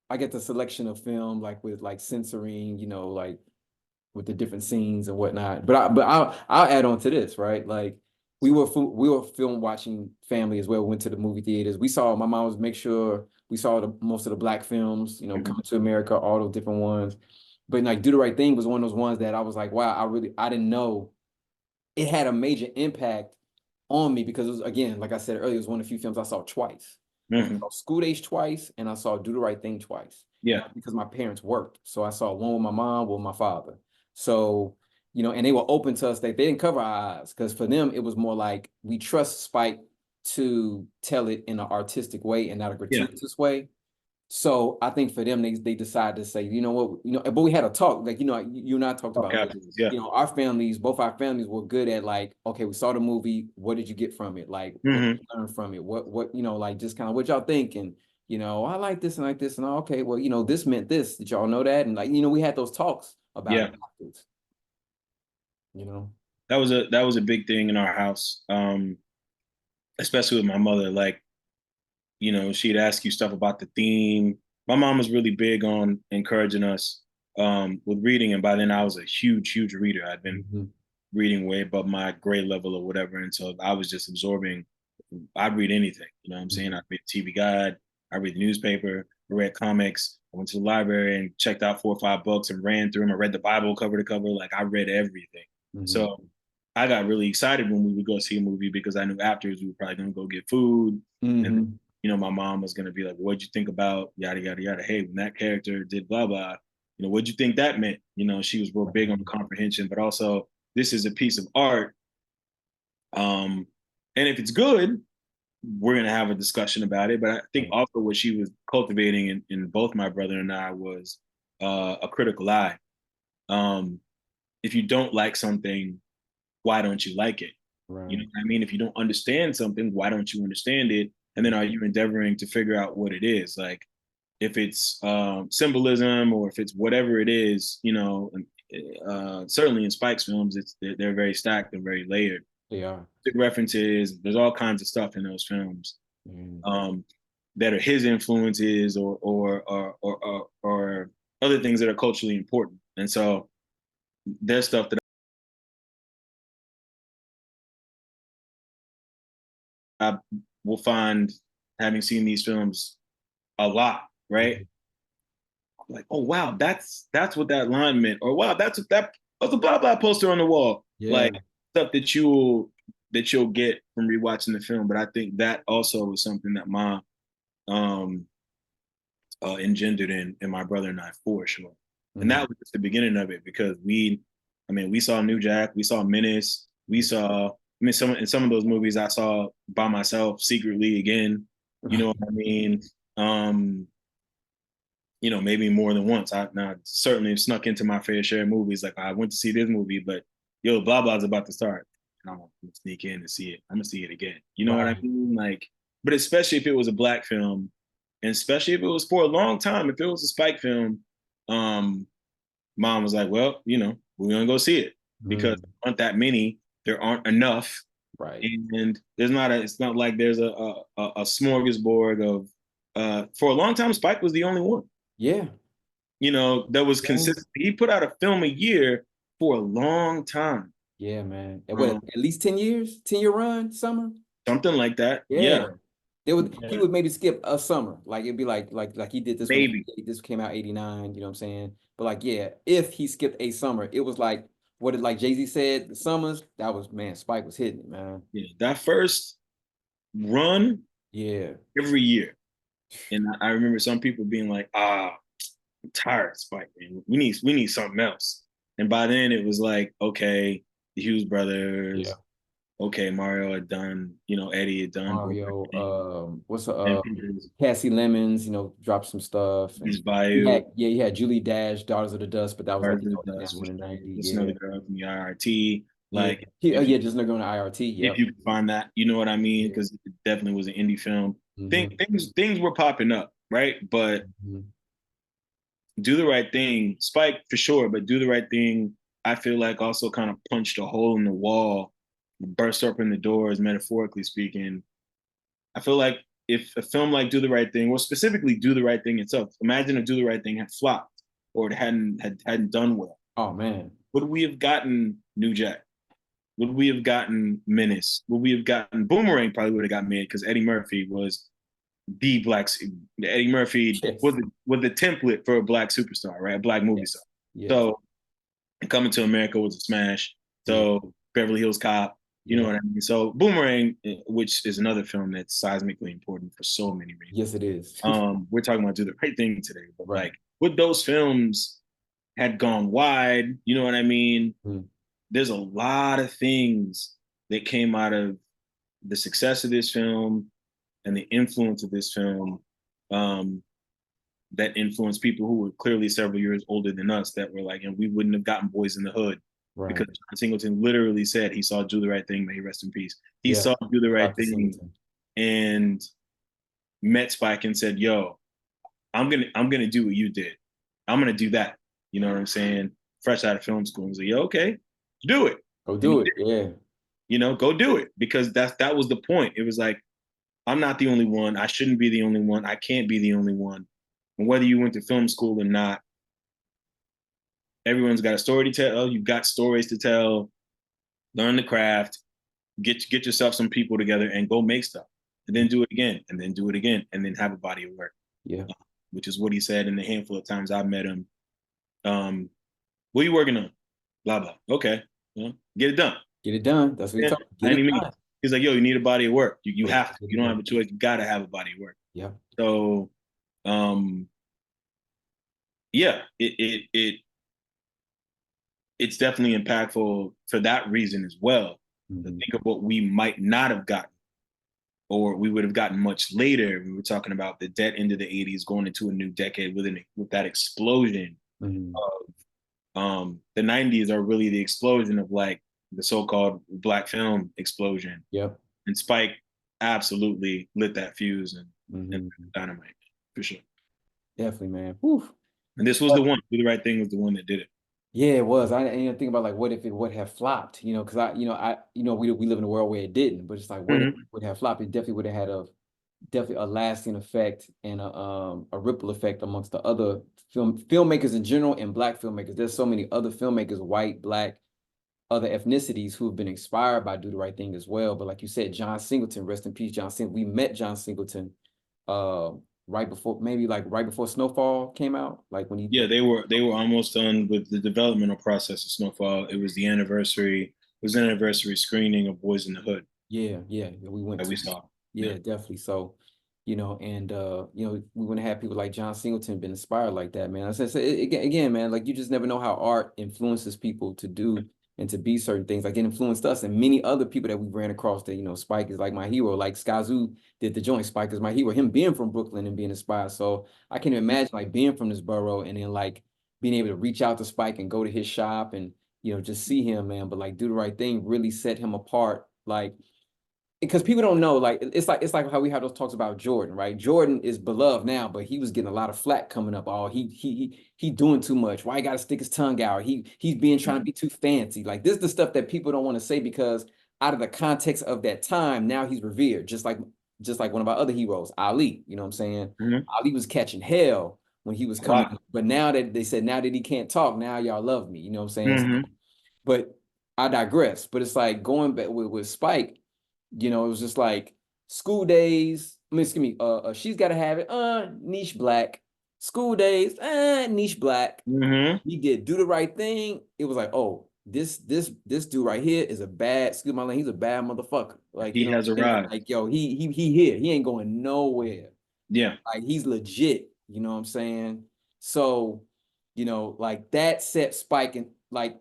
I get the selection of film like with like censoring, like with the different scenes and whatnot. I'll add on to this, right? Like we were film watching family as well. We went to the movie theaters. We saw my mom was make sure we saw most of the black films, Mhm. Coming to America, all those different ones. But like Do the Right Thing was one of those ones that I was like, wow, I didn't know it had a major impact on me because it was, again, like I said earlier, it was one of the few films I saw twice. I Mhm. saw School Days twice, and I saw Do the Right Thing twice. Yeah, Because my parents worked, so I saw one with my mom, one with my father. So, and they were open to us. They didn't cover our eyes because for them it was more like we trust Spike to tell it in an artistic way and not a yeah, gratuitous way. So I think for them, they decided to say, you know what, but we had a talk, like, you and I talked all about this. capitals. Yeah. Our families, both our families were good at like, okay, we saw the movie. What did you get from it? Like, what did Hmm. you learn from it? What, like just kind of what y'all think. And, I like this and like this. And okay, well, this meant this. Did y'all know that? And like, we had those talks about Yeah. it afterwards, you know? That was a big thing in our house, especially with my mother. Like, she'd ask you stuff about the theme. My mom was really big on encouraging us with reading, and by then I was a huge, huge reader. I'd been Mhm. reading way above my grade level or whatever, and so I was just absorbing. I'd read anything. You know what I'm saying? Mhm. I'd read TV Guide. I read the newspaper. I read comics. I went to the library and checked out 4 or 5 books and ran through them. I read the Bible cover to cover. Like I read everything. Mhm. So I got really excited when we would go see a movie because I knew afterwards we were probably gonna go get food. And Mhm. my mom was gonna be like, "What'd you think about yada yada yada? Hey, when that character did blah blah, what'd you think that meant?" She was real big on comprehension, but also this is a piece of art. And if it's good, we're gonna have a discussion about it. But I think Right. also what she was cultivating in both my brother and I was a critical eye. If you don't like something, why don't you like it? You know Right. what I mean? If you don't understand something, why don't you understand it? And then are you endeavoring to figure out what it is? Like if it's symbolism or if it's whatever it is, you know, certainly in Spike's films, they're very stacked and very layered. They are. References, there's all kinds of stuff in those films Mm. that are his influences or other things that are culturally important. And so there's stuff that I will find having seen these films a lot, right? Mhm. Like, oh wow, that's what that line meant, or wow, that's a blah blah poster on the wall. Yeah. Like stuff that you'll get from rewatching the film. But I think that also was something that my um engendered in my brother and I for sure. And Mhm. that was just the beginning of it because we saw New Jack, we saw Menace, we saw, some of those movies I saw by myself secretly again. You know what I mean? Um, maybe more than once. I now certainly have snuck into my fair share of movies. Like I went to see this movie, but yo, blah blah's about to start. And I'm gonna sneak in and see it. I'm gonna see it again. You know what I Right. mean? Like, but especially if it was a black film, and especially if it was for a long time, if it was a Spike film, um, mom was like, well, we're gonna go see it because Mm. there aren't that many, there aren't enough, Right. and it's not like there's a smorgasbord of for a long time, Spike was the only one, Yeah. that was Yeah. consistent. He put out a film a year for a long time. Yeah, man. And what, Um, at least 10 years? 10-year run, summer? Something like that. Yeah. Yeah. He Yeah. would maybe skip a summer. Like it'd be like he did this one, Maybe. this came out 89, you know what I'm saying? But like, yeah, if he skipped a summer, it was like what it like Jay-Z said, the summers, that was man, Spike was hitting it, man. Yeah. That first run Yeah. every year. And I remember some people being like, I'm tired of Spike, man. We need something else. And by then it was like, okay, the Hughes Yeah. brothers, okay, Mario had done, Eddie had done Mario, what's and Peters, Cassie Lemons, dropped some stuff, and East Bayou, he had Julie Dash, Daughters of the Dust, but that was like that Dust for one in sure. 90, Just yeah, another girl from the IRT. yeah, Like if you yeah, just another on the IRT, if yep, you can find that, you know what I mean? yeah, Because it definitely was an indie film. hmm Things were popping up, right? But hmm Do the Right Thing, Spike for sure, but Do the Right Thing, I feel like also kind of punched a hole in the wall, burst open the doors, metaphorically speaking. I feel like if a film like Do the Right Thing, or specifically Do the Right Thing itself, imagine if Do the Right Thing had flopped or it hadn't done well. Oh man, Would we have gotten New Jack? Would we have gotten Menace? Would we have gotten Boomerang? Probably would have got made because Eddie Murphy was the black. Eddie Murphy yes, was the template for a black superstar, right? A black movie star. yes, yes, So Coming to America was a smash. yeah, So Beverly Hills Cop, you know yeah, what I mean? So Boomerang, which is another film that's seismically important for so many reasons. yes, it is, We're talking about Do the Right Thing today, but right, like with those films had gone wide, you know what I mean? mm, There's a lot of things that came out of the success of this film and the influence of this film um, that influenced people who were clearly several years older than us that were like, and we wouldn't have gotten Boys in the Hood right, because John Singleton literally said he saw Do the Right Thing, may he rest in peace. He yeah, saw Do the Right Dr. Thing Singleton, and met Spike and said, "Yo, I'm gonna do what you did. I'm gonna do that." You know what I'm saying? Fresh out of film school, he's like, "Yo, okay, do it." go And he do it, yeah, go do it because that was the point. It was like I'm not the only one. I shouldn't be the only one. I can't be the only one. And whether you went to film school or not, everyone's got a story to tell. You've got stories to tell. Learn the craft. Get yourself some people together and go make stuff. And then do it again, and then do it again, and then have a body of work. yeah, Which is what he said in the handful of times I met him. What are you working on? Blah blah. Okay, get it done. get it done. That's what you Yeah, talking. by Get any it means. done. He's like, yo, you need a body of work. You Yeah, have to. get You it don't done. have a choice. You got to have a body of work. Yeah, So, um, yeah, it's definitely impactful for that reason as well. To hmm think of what we might not have gotten, or we would have gotten much later. We were talking about the dead end of the '80s, going into a new decade with that explosion Mhm. The 90s are really the explosion of like the so-called black film explosion. Yep. And Spike absolutely lit that fuse and Mhm. dynamite for sure. Definitely, man. Whew. And this was the one. Do the Right Thing was the one that did it. Yeah, it was. I didn't even think about like what if it would have flopped, because we live in a world where it didn't, but it's like what if it Mm-hmm. would have flopped? It definitely would have had definitely a lasting effect and a ripple effect amongst the other filmmakers in general and black filmmakers. There's so many other filmmakers, white, black, other ethnicities who have been inspired by Do the Right Thing as well. But like you said, John Singleton, rest in peace, John Singleton. We met John Singleton uh right before Snowfall came out. Like when he Yeah, they were almost done with the developmental process of Snowfall. It was the anniversary. It was an anniversary screening of Boys in the Hood yeah, we went that we to. saw. Yeah, Yeah. definitely. So, and we wouldn't have people like John Singleton been inspired like that, man. I said, so again, man, like you just never know how art influences people to do and to be certain things. Like it influenced us and many other people that we ran across that, Spike is like my hero. Like Skyzoo did the joint. Spike is my hero. Him being from Brooklyn and being inspired. So I can imagine like being from this borough and then like being able to reach out to Spike and go to his shop and just see him, man. But like Do the Right Thing really set him apart. Like because people don't know, like it's like how we have those talks about Jordan, right? Jordan is beloved now, but he was getting a lot of flack coming up. Oh, he doing too much. Why he got to stick his tongue out? He's being trying to be too fancy. Like this is the stuff that people don't want to say because out of the context of that time, now he's revered, just like one of our other heroes, Ali. You know what I'm saying? Mm-hmm. Ali was catching hell when he was A coming, lot. but now that they said now that he can't talk, now y'all love me. You know what I'm saying? So, Mm-hmm. but I digress. But it's like going back with Spike, it was just like school days. I mean, excuse me, she's gotta have it. Niche black. School days, niche black. Mm-hmm. He did Do the Right Thing. It was like, oh, this dude right here is a bad, excuse my language, he's a bad motherfucker. Like, He has what I'm saying? arrived. Like, yo, he here. He ain't going nowhere. Yeah. Like he's legit, you know what I'm saying? So, like that set Spike and like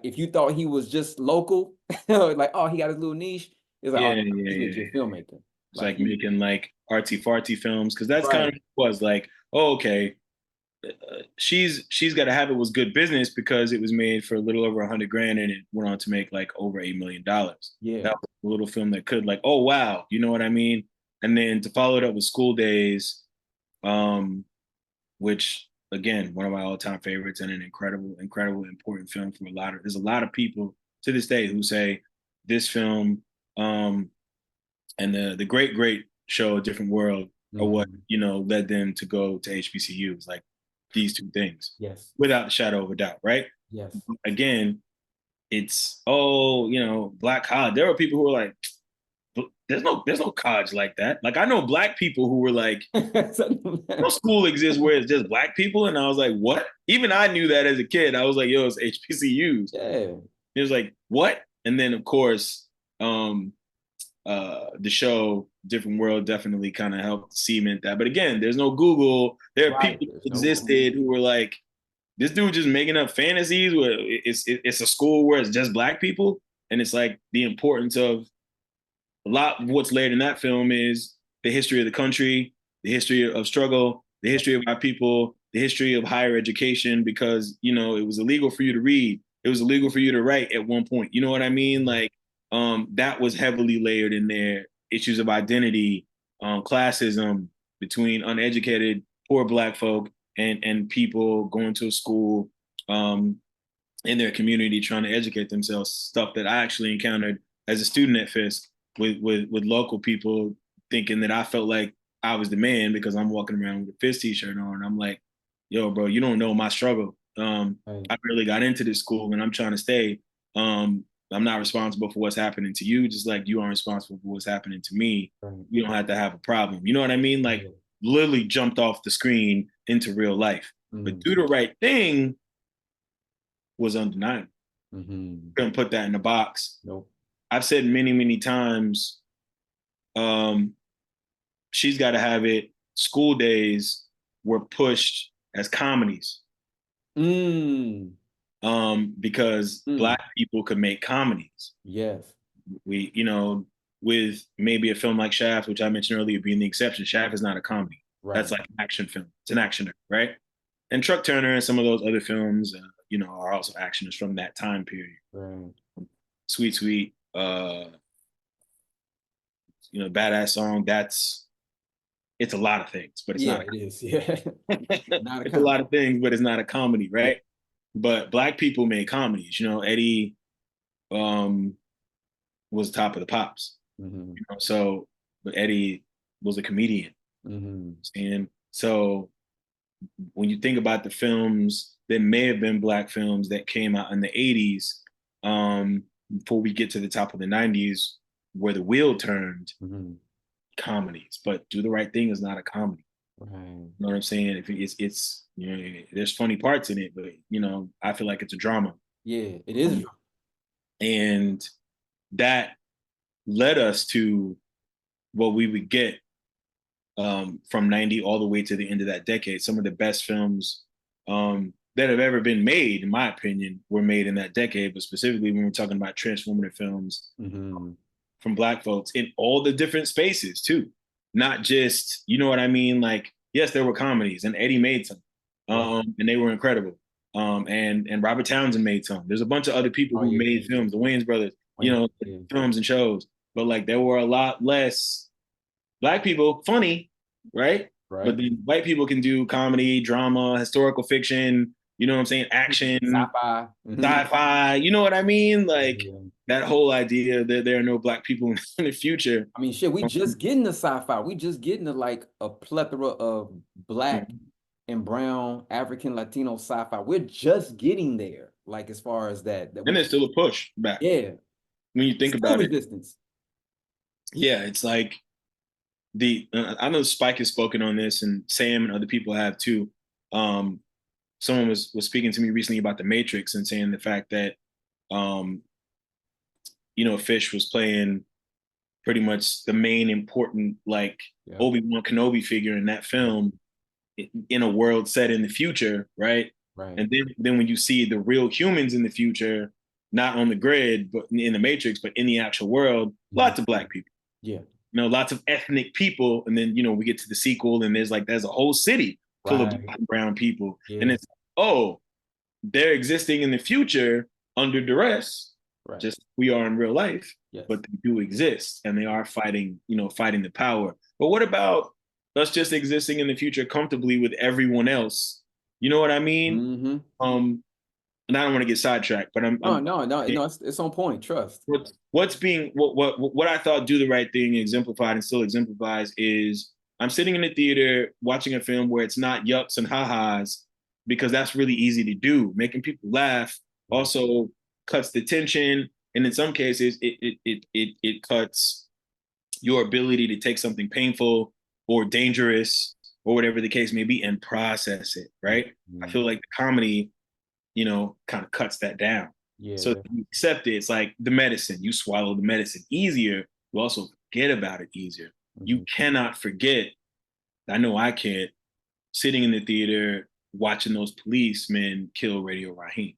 if you thought he was just local, like oh he got his little niche, it's like Yeah, oh yeah, he's yeah, legit yeah. filmmaker. It's Like like he making like artsy fartsy films because that's kind right, of what it was like. Oh, okay, she's got to have it was good business because it was made for a little over 100 grand and it went on to make like over $8 million. yeah, That was a little film that could like, oh wow, you know what I mean? And then to follow it up with School Days, um, which again, one of my all-time favorites and an incredible, important film for there's a lot of people to this day who say this film, um, and the great show, A Different World, are what, mhm, led them to go to HBCUs, like these two things, yes, without a shadow of a doubt, right? yes. Again, it's, oh, black college. There were people who were like, there's no college like that. Like I know black people who were like, no school exists where it's just black people. And I was like, what? Even I knew that as a kid. I was like, yo, it's HBCUs. Yeah, It was like, what? And then of course, the show Different World definitely kind of helped cement that. But again, there's no Google. There are right. people There's who no Google. existed who were like, this dude just making up fantasies where it's a school where it's just black people. And it's like the importance of a lot of what's laid in that film is the history of the country, the history of struggle, the history of our people, the history of higher education, because, it was illegal for you to read. It was illegal for you to write at one point. You know what I mean? Like, that was heavily layered in there. Issues of identity, classism between uneducated, poor black folk and people going to a school, um, in their community trying to educate themselves. Stuff that I actually encountered as a student at Fisk with local people thinking that I felt like I was the man because I'm walking around with a Fisk t-shirt on. And I'm like, yo, bro, you don't know my struggle. Right, I really got into this school and I'm trying to stay. I'm not responsible for what's happening to you, just like you aren't responsible for what's happening to me. right. You don't have to have a problem. You know what I mean? Like Yeah. literally jumped off the screen into real life. But Mm, Do the Right Thing was undeniable. mm-hmm. Couldn't put that in a box. Nope. I've said many, many times, um, she's got to have it. School Days were pushed as comedies, Mm, because mm. black people could make comedies. Yes. We, with maybe a film like Shaft, which I mentioned earlier being the exception, Shaft is not a comedy. That's Right. like an action film. It's an actioner, right? and Truck Turner and some of those other films, you know, are also actions from that time period. Right. Sweet Sweet, you know, Badass Song. It's a lot of things, but it's Yeah, not. it is. Yeah. Not a It's a comedy. lot of things, but it's not a comedy, Yeah. right? But Black people made comedies. You know, Eddie um, was top of the pops. Hmm. You know, so but Eddie was a comedian, Hmm. and so when you think about the films that may have been Black films that came out in the '80s, before we get to the top of the '90s, where the wheel turned, Hmm. comedies. But Do the Right Thing is not a comedy. Right. You know what I'm saying? If it's you know, there's funny parts in it, but you know, I feel like it's a drama. Yeah, it is. And that led us to what we would get from '90 all the way to the end of that decade. Some of the best films that have ever been made, in my opinion, were made in that decade. But specifically, when we're talking about transformative films Hmm. from Black folks in all the different spaces too, not just, you know what I mean? Like, yes, there were comedies, and Eddie made some, Right. and they were incredible. And Robert Townsend made some. There's a bunch of other people Oh who yeah. made films, the Wayans brothers, you Wayne, know, yeah. films and shows. But like, there were a lot less Black people funny, right? But Right. then white people can do comedy, drama, historical fiction, you know what I'm saying? Action, Sci-fi. Hmm. sci-fi, you know what I mean? Like Yeah. that whole idea that there are no Black people in the future. I mean, shit, we just getting the sci-fi. We just getting to like a plethora of black and brown, African, Latino sci-fi. We're just getting there. Like as far as that And we, there's still a push back yeah, when you think still about it. resistance. Yeah, it's like I know Spike has spoken on this, and Sam and other people have too. Um, Someone was speaking to me recently about the Matrix and saying the fact that um, you know, Fish was playing pretty much the main important like Yeah. Obi-Wan Kenobi figure in that film in a world set in the future, right? Right. And then when you see the real humans in the future, not on the grid, but in the Matrix, but in the actual world, Mhm. lots of Black people, Yeah. you know, lots of ethnic people. And then, you know, we get to the sequel and there's a whole city full of Right. Black and brown people. And Yeah. it's, oh, they're existing in the future under duress, Right. just we are in real life, Yes. but they do exist and they are fighting, you know, fighting the power. But what about us just existing in the future comfortably with everyone else? You know what I mean? Hmm. Um, and I don't want to get sidetracked, but No, no, no, no. It's on point. Trust. what's being what I thought Do the Right Thing exemplified and still exemplifies is I'm sitting in the theater watching a film where it's not yucks and ha-has because that's really easy to do. Making people laugh Right. also cuts the tension, and in some cases it cuts your ability to take something painful or dangerous or whatever the case may be and process it, right? I Mhm. feel like the comedy, you know, kind of cuts that down. So Yeah. you accept it. It's like the medicine. You swallow the medicine easier. You also forget about it easier. You Mhm. cannot forget. I know I can't. Sitting in the theater watching those policemen kill Radio Raheem.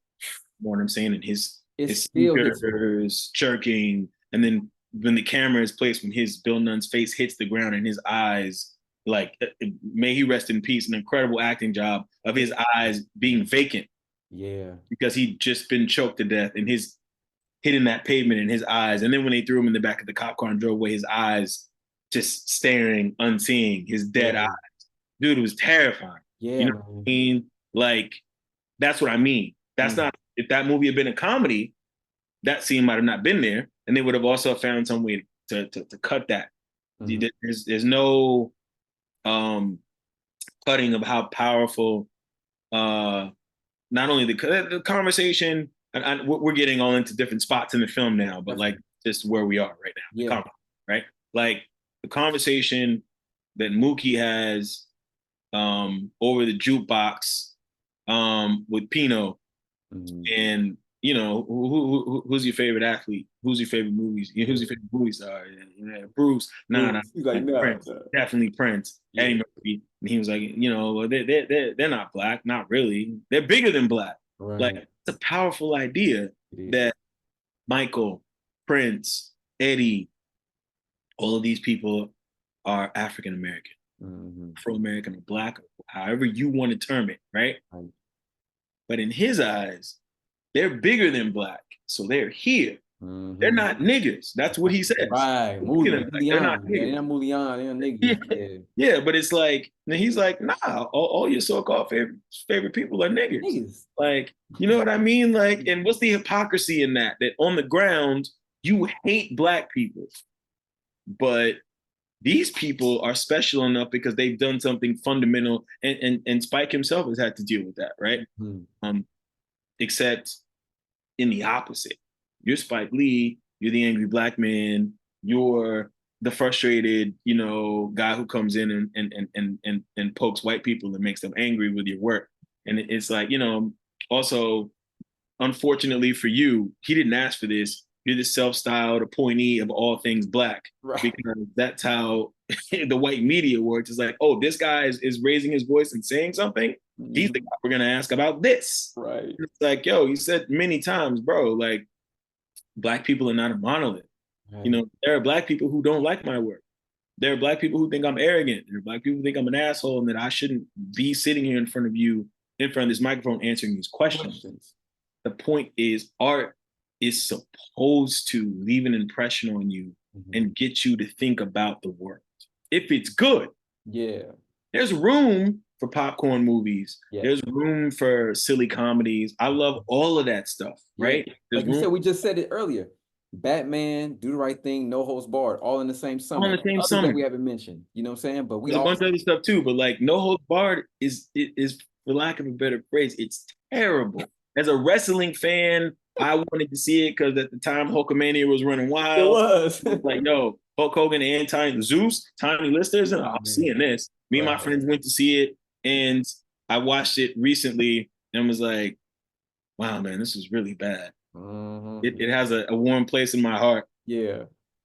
You know what I'm saying? And It his still hits you. speakers chirking, and then when the camera is placed, when his Bill Nunn's face hits the ground and his eyes, like may he rest in peace, an incredible acting job of his eyes being vacant Yeah. because he'd just been choked to death and his hitting that pavement in his eyes. And then when they threw him in the back of the cop car and drove away, his eyes just staring, unseeing, his dead eye. Yeah. Dude, it was terrifying. You Yeah, know what I man. mean? Like, that's what I mean. That's Mm. not, if that movie had been a comedy, that scene might have not been there. And they would have also found some way to cut that. Mhm. There's no cutting of how powerful not only the conversation, and we're getting all into different spots in the film now, but like Definitely. just where we are right now, the Yeah. right? Like the conversation that Mookie has over the jukebox with Pino, Mhm. and you know who's your favorite athlete? Who's your favorite movies? Who's your favorite movie star? Yeah, Bruce. Nah, Bruce, he's like, no, Prince. no. Definitely Prince. Yeah. Eddie Murphy. And he was like, you know, they're not Black, not really. They're bigger than Black. Like Right. it's a powerful idea It is. that Michael, Prince, Eddie, all of these people are African American. Afro-American or Black, or however you want to term it, right? Right. But in his eyes, they're bigger than Black, so they're here. They're not niggers. That's what he says. Right. They're not Mulian. Yeah, niggers. they're not Mulian. They're Yeah. niggas. Yeah. Yeah, but it's like, and he's like, nah, all your so-called favorite people are niggers. Niggas. Like, you know what I mean? Like, and what's the hypocrisy in that? That on the ground, you hate Black people, but these people are special enough because they've done something fundamental, and Spike himself has had to deal with that, right? Except in the opposite. You're Spike Lee, you're the angry Black man, you're the frustrated, you know, guy who comes in and pokes white people and makes them angry with your work. And it's like, you know, also, unfortunately for you, he didn't ask for this. You're the self-styled appointee of all things Black, right? Because that's how the white media works. It's like, oh, this guy is raising his voice and saying something. He's the guy we're gonna ask about this. Right. It's like, yo, he said many times, bro, like, Black people are not a monolith. Right. You know, there are Black people who don't like my work. There are Black people who think I'm arrogant. There are Black people who think I'm an asshole and that I shouldn't be sitting here in front of you, in front of this microphone, answering these questions. The point is, art is supposed to leave an impression on you and get you to think about the world. If it's good, there's room for popcorn movies. There's room for silly comedies. I love all of that stuff, right? Like you said, we just said it earlier. Batman, Do the Right Thing, No Holds Barred, all in the same summer. All in the same summer. That we haven't mentioned, you know what I'm saying? But there's a bunch of other stuff too. But like No Holds Barred is, for lack of a better phrase, it's terrible. As a wrestling fan, I wanted to see it because at the time Hulkamania was running wild. It was. Like, yo, Hulk Hogan and Zeus, Tiny Listers, and I'm seeing this. Me and my friends went to see it, and I watched it recently and was like, wow, man, this is really bad. It has a warm place in my heart. Yeah.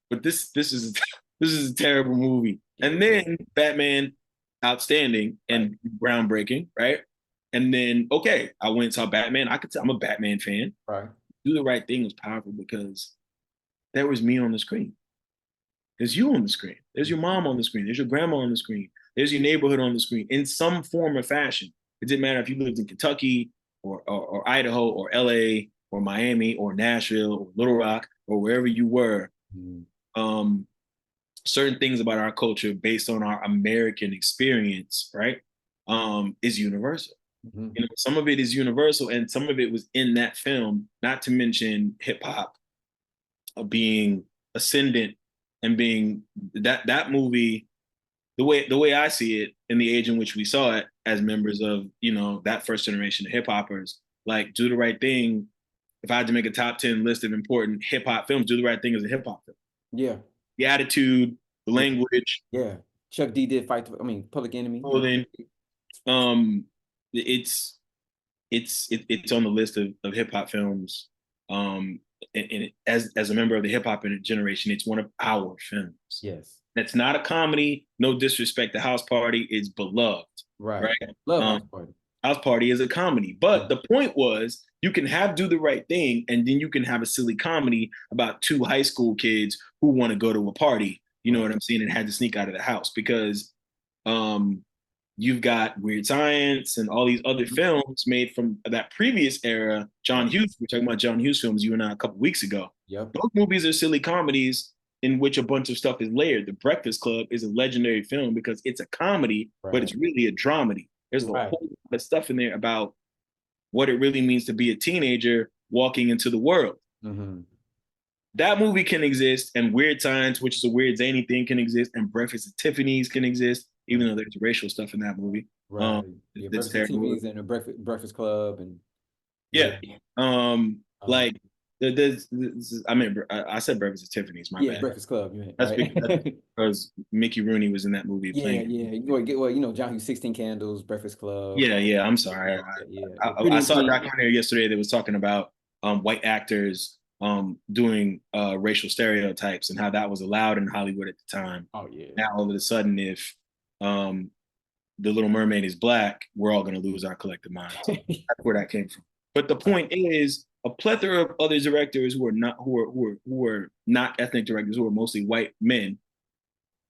But this is a terrible movie. And then Batman, outstanding and groundbreaking, right? And then, okay, I went and saw Batman. I could tell I'm a Batman fan. Right. Do the Right Thing was powerful because there was me on the screen. There's you on the screen. There's your mom on the screen. There's your grandma on the screen. There's your neighborhood on the screen in some form or fashion. It didn't matter if you lived in Kentucky or Idaho or LA or Miami or Nashville or Little Rock or wherever you were. Certain things about our culture based on our American experience, right, is universal. You know, some of it is universal and some of it was in that film, not to mention hip hop being ascendant and being that movie, the way I see it in the age in which we saw it as members of, you know, that first generation of hip hoppers, like Do the Right Thing. If I had to make a top 10 list of important hip hop films, Do the Right Thing is a hip hop film. Yeah. The attitude, the language. Yeah. Chuck D did Public Enemy. Clothing. It's on the list of hip hop films. And as a member of the hip hop generation, it's one of our films. Yes. That's not a comedy. No disrespect to House Party. It's beloved. Right. Love House Party. House Party is a comedy. But the point was, you can have Do the Right Thing, and then you can have a silly comedy about two high school kids who want to go to a party. You know what I'm saying? And had to sneak out of the house because you've got Weird Science and all these other films made from that previous era. John Hughes, we're talking about John Hughes films, you and I, a couple weeks ago. Yep. Those movies are silly comedies in which a bunch of stuff is layered. The Breakfast Club is a legendary film because it's a comedy, but it's really a dramedy. There's a whole lot of stuff in there about what it really means to be a teenager walking into the world. That movie can exist, and Weird Science, which is a weird zany thing, can exist, and Breakfast at Tiffany's can exist, even though there's racial stuff in that movie. Right. Breakfast at Tiffany's and the Breakfast Club and like I mean, I said Breakfast at Tiffany's. My bad. Breakfast Club. That's because Mickey Rooney was in that movie playing. You know, John Hughes, 16 Candles, Breakfast Club. I'm sorry. I saw a documentary yesterday that was talking about white actors doing racial stereotypes and how that was allowed in Hollywood at the time. Oh yeah. Now all of a sudden, if the Little Mermaid is Black, we're all going to lose our collective minds. That's where that came from. But the point is, a plethora of other directors who are not ethnic directors, who are mostly white men,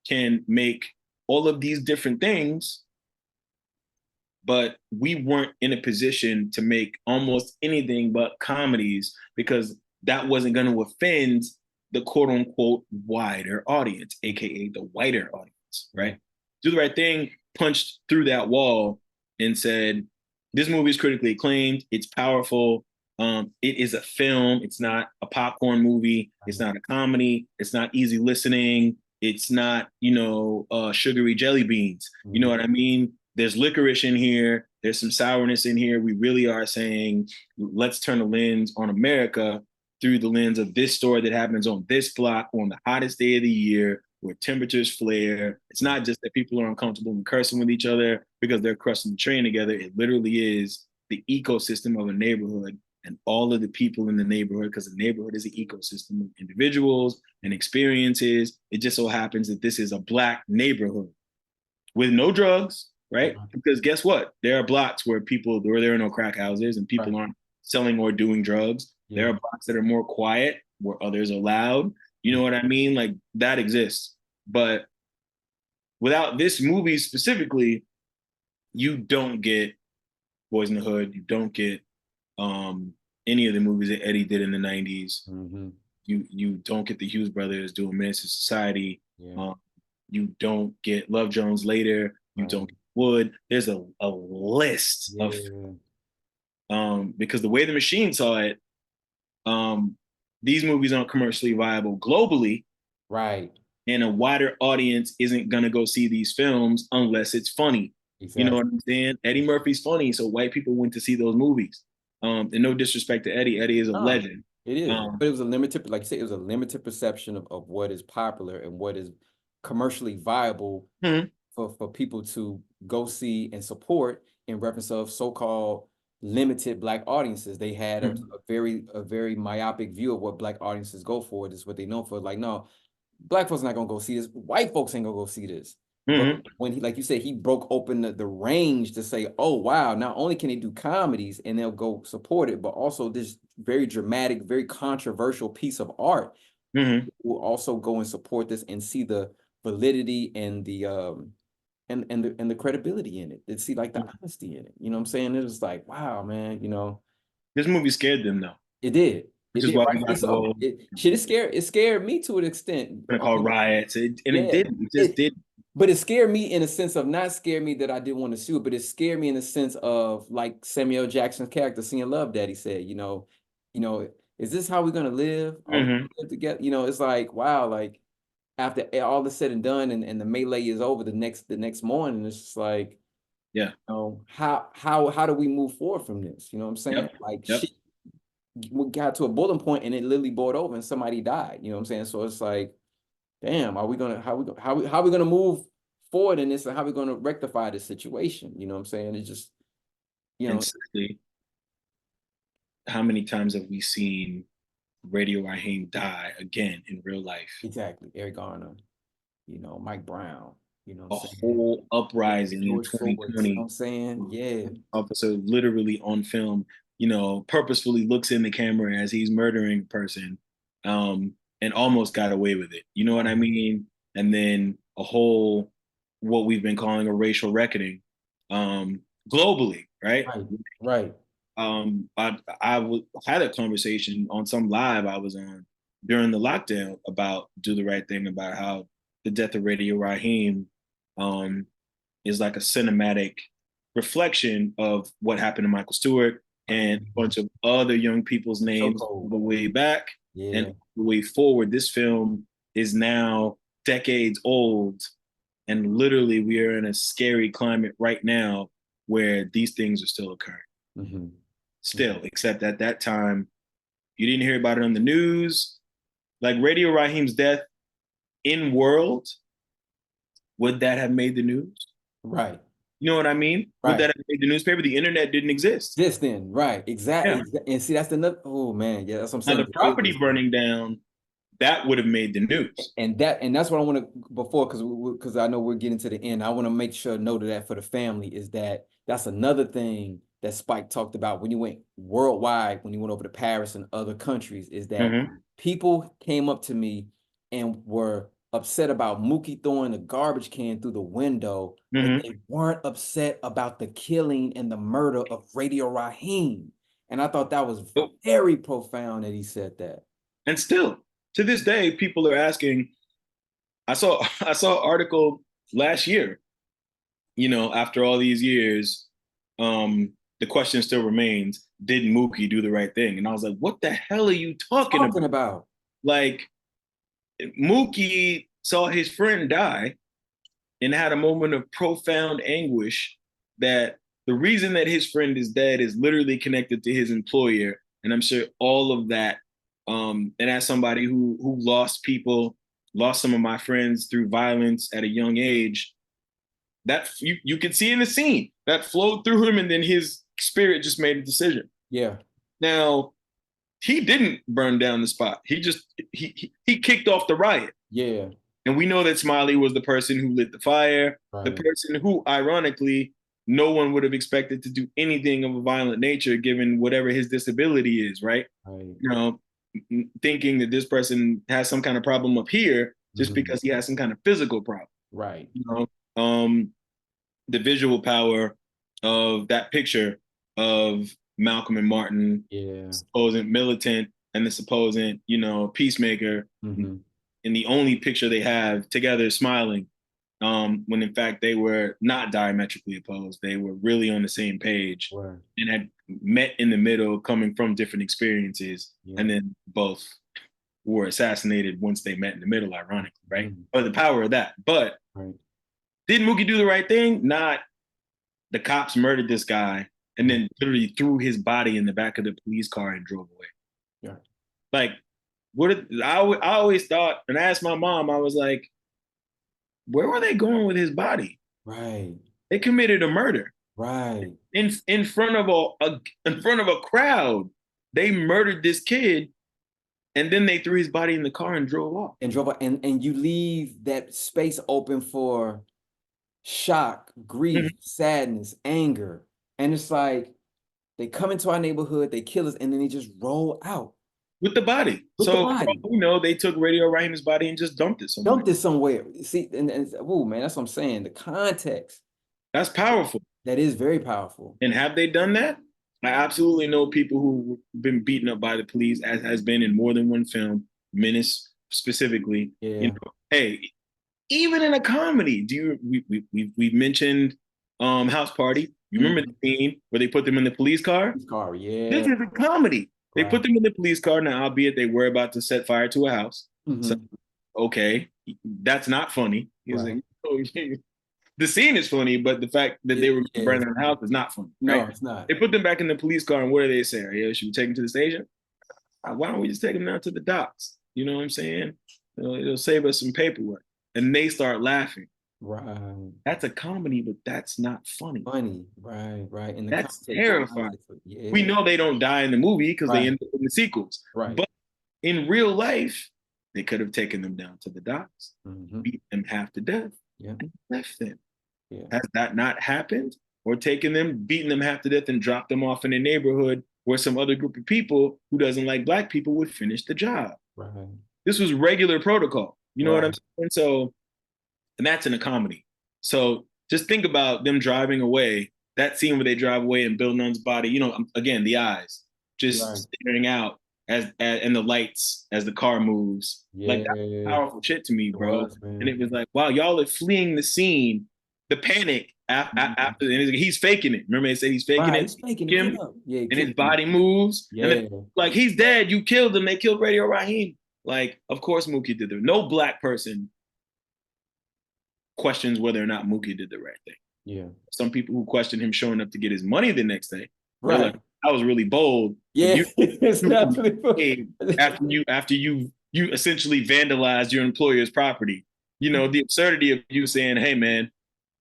can make all of these different things, but we weren't in a position to make almost anything but comedies because that wasn't going to offend the quote unquote wider audience, aka the whiter audience, right? Do the Right Thing punched through that wall and said, this movie is critically acclaimed, it's powerful, it is a film, it's not a popcorn movie, it's not a comedy, it's not easy listening, it's not, sugary jelly beans. You know what I mean? There's licorice in here, there's some sourness in here. We really are saying, let's turn the lens on America through the lens of this story that happens on this block on the hottest day of the year where temperatures flare. It's not just that people are uncomfortable and cursing with each other because they're crossing the train together. It literally is the ecosystem of a neighborhood and all of the people in the neighborhood, because the neighborhood is an ecosystem of individuals and experiences. It just so happens that this is a Black neighborhood with no drugs, right? Because guess what? There are blocks where there are no crack houses and people aren't selling or doing drugs. There are blocks that are more quiet where others are loud. You know what I mean? Like that exists. But without this movie specifically, you don't get Boys in the Hood. You don't get any of the movies that Eddie did in the 90s. You don't get the Hughes brothers doing Menace to Society. You don't get Love Jones later. You don't get Wood. There's a list of because the way the machine saw it, these movies aren't commercially viable globally. Right. And a wider audience isn't gonna go see these films unless it's funny. Exactly. You know what I'm saying? Eddie Murphy's funny, so white people went to see those movies. And no disrespect to Eddie. Eddie is a legend. It is. But it was a limited, like you said, it was a limited perception of what is popular and what is commercially viable for people to go see and support in reference of so-called limited Black audiences. They had a very myopic view of what Black audiences go for. This is what they know for. Like, no, Black folks not gonna go see this. White folks ain't gonna go see this. But when he, like you said, he broke open the range to say, oh, wow, not only can they do comedies and they'll go support it, but also this very dramatic, very controversial piece of art will also go and support this and see the validity and the and the credibility in it. They see like the honesty in it. You know what I'm saying? It was like, wow, man, This movie scared them though. It did. Which is why we got so it scared me to an extent. They're called riots. It didn't. It just did. But it scared me in a sense of not scared me that I didn't want to sue, but it scared me in the sense of like Samuel Jackson's character, Seeing Love Daddy said, is this how we're gonna live? Are we gonna live together? It's like, wow, like after all is said and done and the melee is over the next morning, it's just like, how do we move forward from this? You know what I'm saying? Shit, we got to a boiling point and it literally boiled over and somebody died. You know what I'm saying? So it's like, damn, how we gonna move forward in this, and how we gonna rectify this situation? You know what I'm saying? It's just, Exactly. How many times have we seen Radio Raheem die again in real life? Exactly. Eric Garner, Mike Brown, a whole uprising in 2020. You know what I'm saying? Yeah. Officer literally on film, purposefully looks in the camera as he's murdering a person. And almost got away with it. You know what I mean? And then a whole, what we've been calling a racial reckoning, globally, right? Right. I had a conversation on some live I was on during the lockdown about Do the Right Thing, about how the death of Radio Raheem is like a cinematic reflection of what happened to Michael Stewart and a bunch of other young people's names all the way back. And the way forward. This film is now decades old, and literally we are in a scary climate right now where these things are still occurring. Still, except at that time, you didn't hear about it on the news. Like Radio Raheem's death in world, would that have made the news? Right. You know what I mean? Right. Would that have made the newspaper? The internet didn't exist. This then, right. Exactly. Yeah. And see, that's another, oh man, yeah, that's what I'm saying. Now the property burning down, that would have made the news. And that's what I want to, before, because I know we're getting to the end, I want to make sure note of that for the family, is that's another thing that Spike talked about when he went worldwide, when he went over to Paris and other countries, is that people came up to me and were upset about Mookie throwing the garbage can through the window, but Mhm. they weren't upset about the killing and the murder of Radio Raheem. And I thought that was Oh, very profound that he said that. and still to this day, people are asking. I saw an article last year. After all these years, the question still remains: did Mookie do the right thing? And I was like, what the hell are you talking Talking about? about. Like, Mookie saw his friend die and had a moment of profound anguish that the reason that his friend is dead is literally connected to his employer. And I'm sure all of that. And as somebody who lost people, lost some of my friends through violence at a young age, that you could see in the scene that flowed through him, and then his spirit just made a decision. Yeah. Now, he didn't burn down the spot. He kicked off the riot. Yeah. And we know that Smiley was the person who lit the fire, the Right. person who, ironically, no one would have expected to do anything of a violent nature given whatever his disability is, right? Right. Thinking that this person has some kind of problem up here just Mhm. because he has some kind of physical problem. Right. You know, the visual power of that picture of Malcolm and Martin, Yeah. supposed militant and the supposed, peacemaker, Mhm. and the only picture they have together smiling, when in fact they were not diametrically opposed. They were really on the same page Word. and had met in the middle, coming from different experiences, Yeah. and then both were assassinated once they met in the middle, ironically, right? Mhm. But the power of that. But Right. did Mookie do the right thing? Not. The cops murdered this guy and Mhm. then literally threw his body in the back of the police car and drove away. Yeah. Like, I always thought, and I asked my mom, I was like, where were they going with his body? Right. They committed a murder Right. in front of in front of a crowd. They murdered this kid, and then they threw his body in the car and drove off. And drove up, and you leave that space open for shock, Mhm. grief, sadness, anger. And it's like they come into our neighborhood, they kill us, and then they just roll out With the body. with the So, body. they took Radio Raheem's body and just dumped it somewhere. Dumped it somewhere. See, and oh man, that's what I'm saying. The context, That's powerful. that is very powerful. And have they done that? I absolutely know people who've been beaten up by the police, as has been in more than one film, Menace specifically. Yeah. Hey, even in a comedy, we mentioned House Party. You remember Mhm. the scene where they put them in the police car? Police car, This yeah. is a comedy. They Right. put them in the police car now, albeit they were about to set fire to a house. So Mhm. okay, that's not funny. He was Right. like, oh, the scene is funny, but the fact that they were Yeah. burning the house is not funny, No, right? it's not. They put them back in the police car, and what do they say? Yeah, should we take them to the station? Why don't we just take them down to the docks? You know what I'm saying? It'll save us some paperwork. And they start laughing. Right. That's a comedy, but that's not funny. Funny. Right. Right. In the That's context, terrifying. We yeah. know they don't die in the movie because they Right. end up in the sequels. Right. But in real life, they could have taken them down to the docks, Mhm. beat them half to death, Yeah. and left them. Yeah. Has that not happened? Or taken them, beaten them half to death, and dropped them off in a neighborhood where some other group of people who doesn't like black people would finish the job. Right. This was regular protocol. You know what I'm Right. saying? So, and that's in a comedy. So just think about them driving away. That scene where they drive away and Bill Nunn's body. Again, the eyes just Right. staring out and the lights as the car moves. Like, that's Yeah. powerful shit to me, It bro. was, And man. it was like, wow, y'all are fleeing the scene. The panic Mhm. after, and he's faking it. Remember they said he's faking Right. it. He's faking it. Him Yeah. Yeah. and his Kidding me. body moves, and Yeah. like, he's dead. You killed him. They killed Radio Raheem. Like, of course Mookie did it. No black person questions whether or not Mookie did the right thing. Yeah. Some people who question him showing up to get his money the next day, they're like, Right. "I was really bold for Yeah. you It's definitely. after you essentially vandalized your employer's property." The absurdity of you saying, "Hey, man,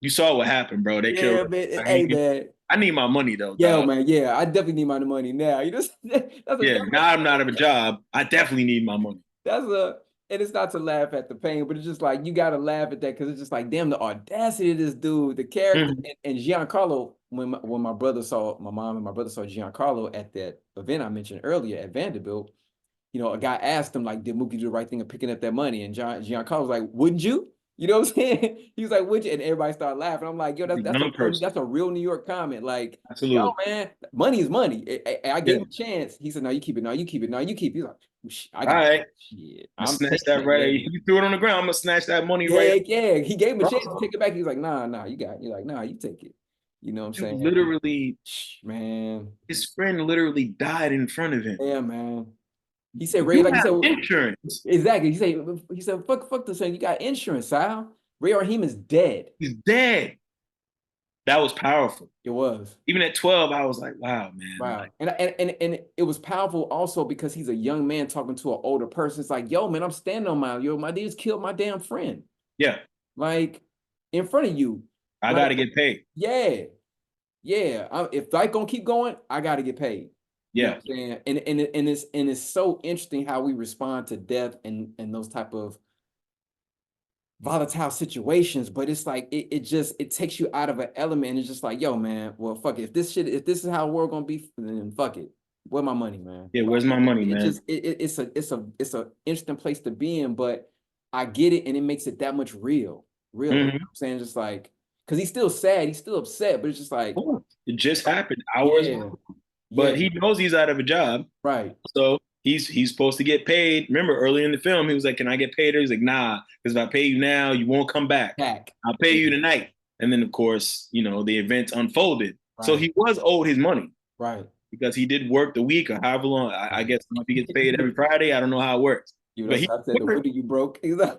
you saw what happened, bro. They killed. Yeah, man. Hey, man. I need my money though, Yo, dog. man. Yeah, I definitely need my money now. You just Yeah, now I'm not of a job. I definitely need my money." that's a and it's not to laugh at the pain, but it's just like you gotta laugh at that because it's just like, damn, the audacity of this dude, the character, Mhm. and Giancarlo. When my mom and my brother saw Giancarlo at that event I mentioned earlier at Vanderbilt, you know, a guy asked him, like, did Mookie do the right thing of picking up that money? And Giancarlo was like, wouldn't you? You know what I'm saying? He was like, would you? And everybody started laughing. I'm like, yo, The young person. that's a real New York comment. Like, yo, Absolutely. man, money is money. I Yeah. gave him a chance. He said, no, you keep it. No, you keep it. No, you keep it. He's like, I All got right. shit. I'm gonna I'm snatch taking that it. Yeah. right. You threw it on the ground. I'm gonna snatch that money right. Yeah, yeah. He gave him a chance to Oh, take it back. He's like, nah, you got it. You're like, nah, you take it. You know what I'm dude, saying? literally, Man. his friend literally died in front of him. Yeah, man. He said, Ray, You like he have said, insurance. exactly. He said, fuck this thing. You got insurance, Sal. Ray Raheem is dead. He's dead. That was powerful. It was. Even at 12, I was like, wow, man. Wow. Like, And it was powerful also because he's a young man talking to an older person. It's like, yo, man, I'm standing on my dude's killed my damn friend. yeah, Like in front of you. I Like, got to get paid. yeah. Yeah. If life gonna keep going, I gotta get paid. You know Yeah. what I'm saying? And it's so interesting how we respond to death and those type of volatile situations, but it's like it takes you out of an element and it's just like, yo, man, well, fuck it. If this is how the world gonna be, then fuck it. Where my money, man? Yeah. Like Where's my money, it man? just it's a interesting place to be in, but I get it and it makes it that much real. You know what Hmm. I'm saying? Just like because he's still sad, he's still upset, but it's just like, It just happened hours yeah, ago. yeah, But he knows he's out of a job. right. So he's supposed to get paid. Remember early in the film, he was like, "Can I get paid?" He's like, "Nah, because if I pay you now, you won't come back. Back. I'll pay you tonight." And then of course, the events unfolded. So Right, he was owed his money right, because he did work the week or however long. I right. guess if he gets paid every Friday, I don't know how it works. You know, But he so I said the window you broke. He's like,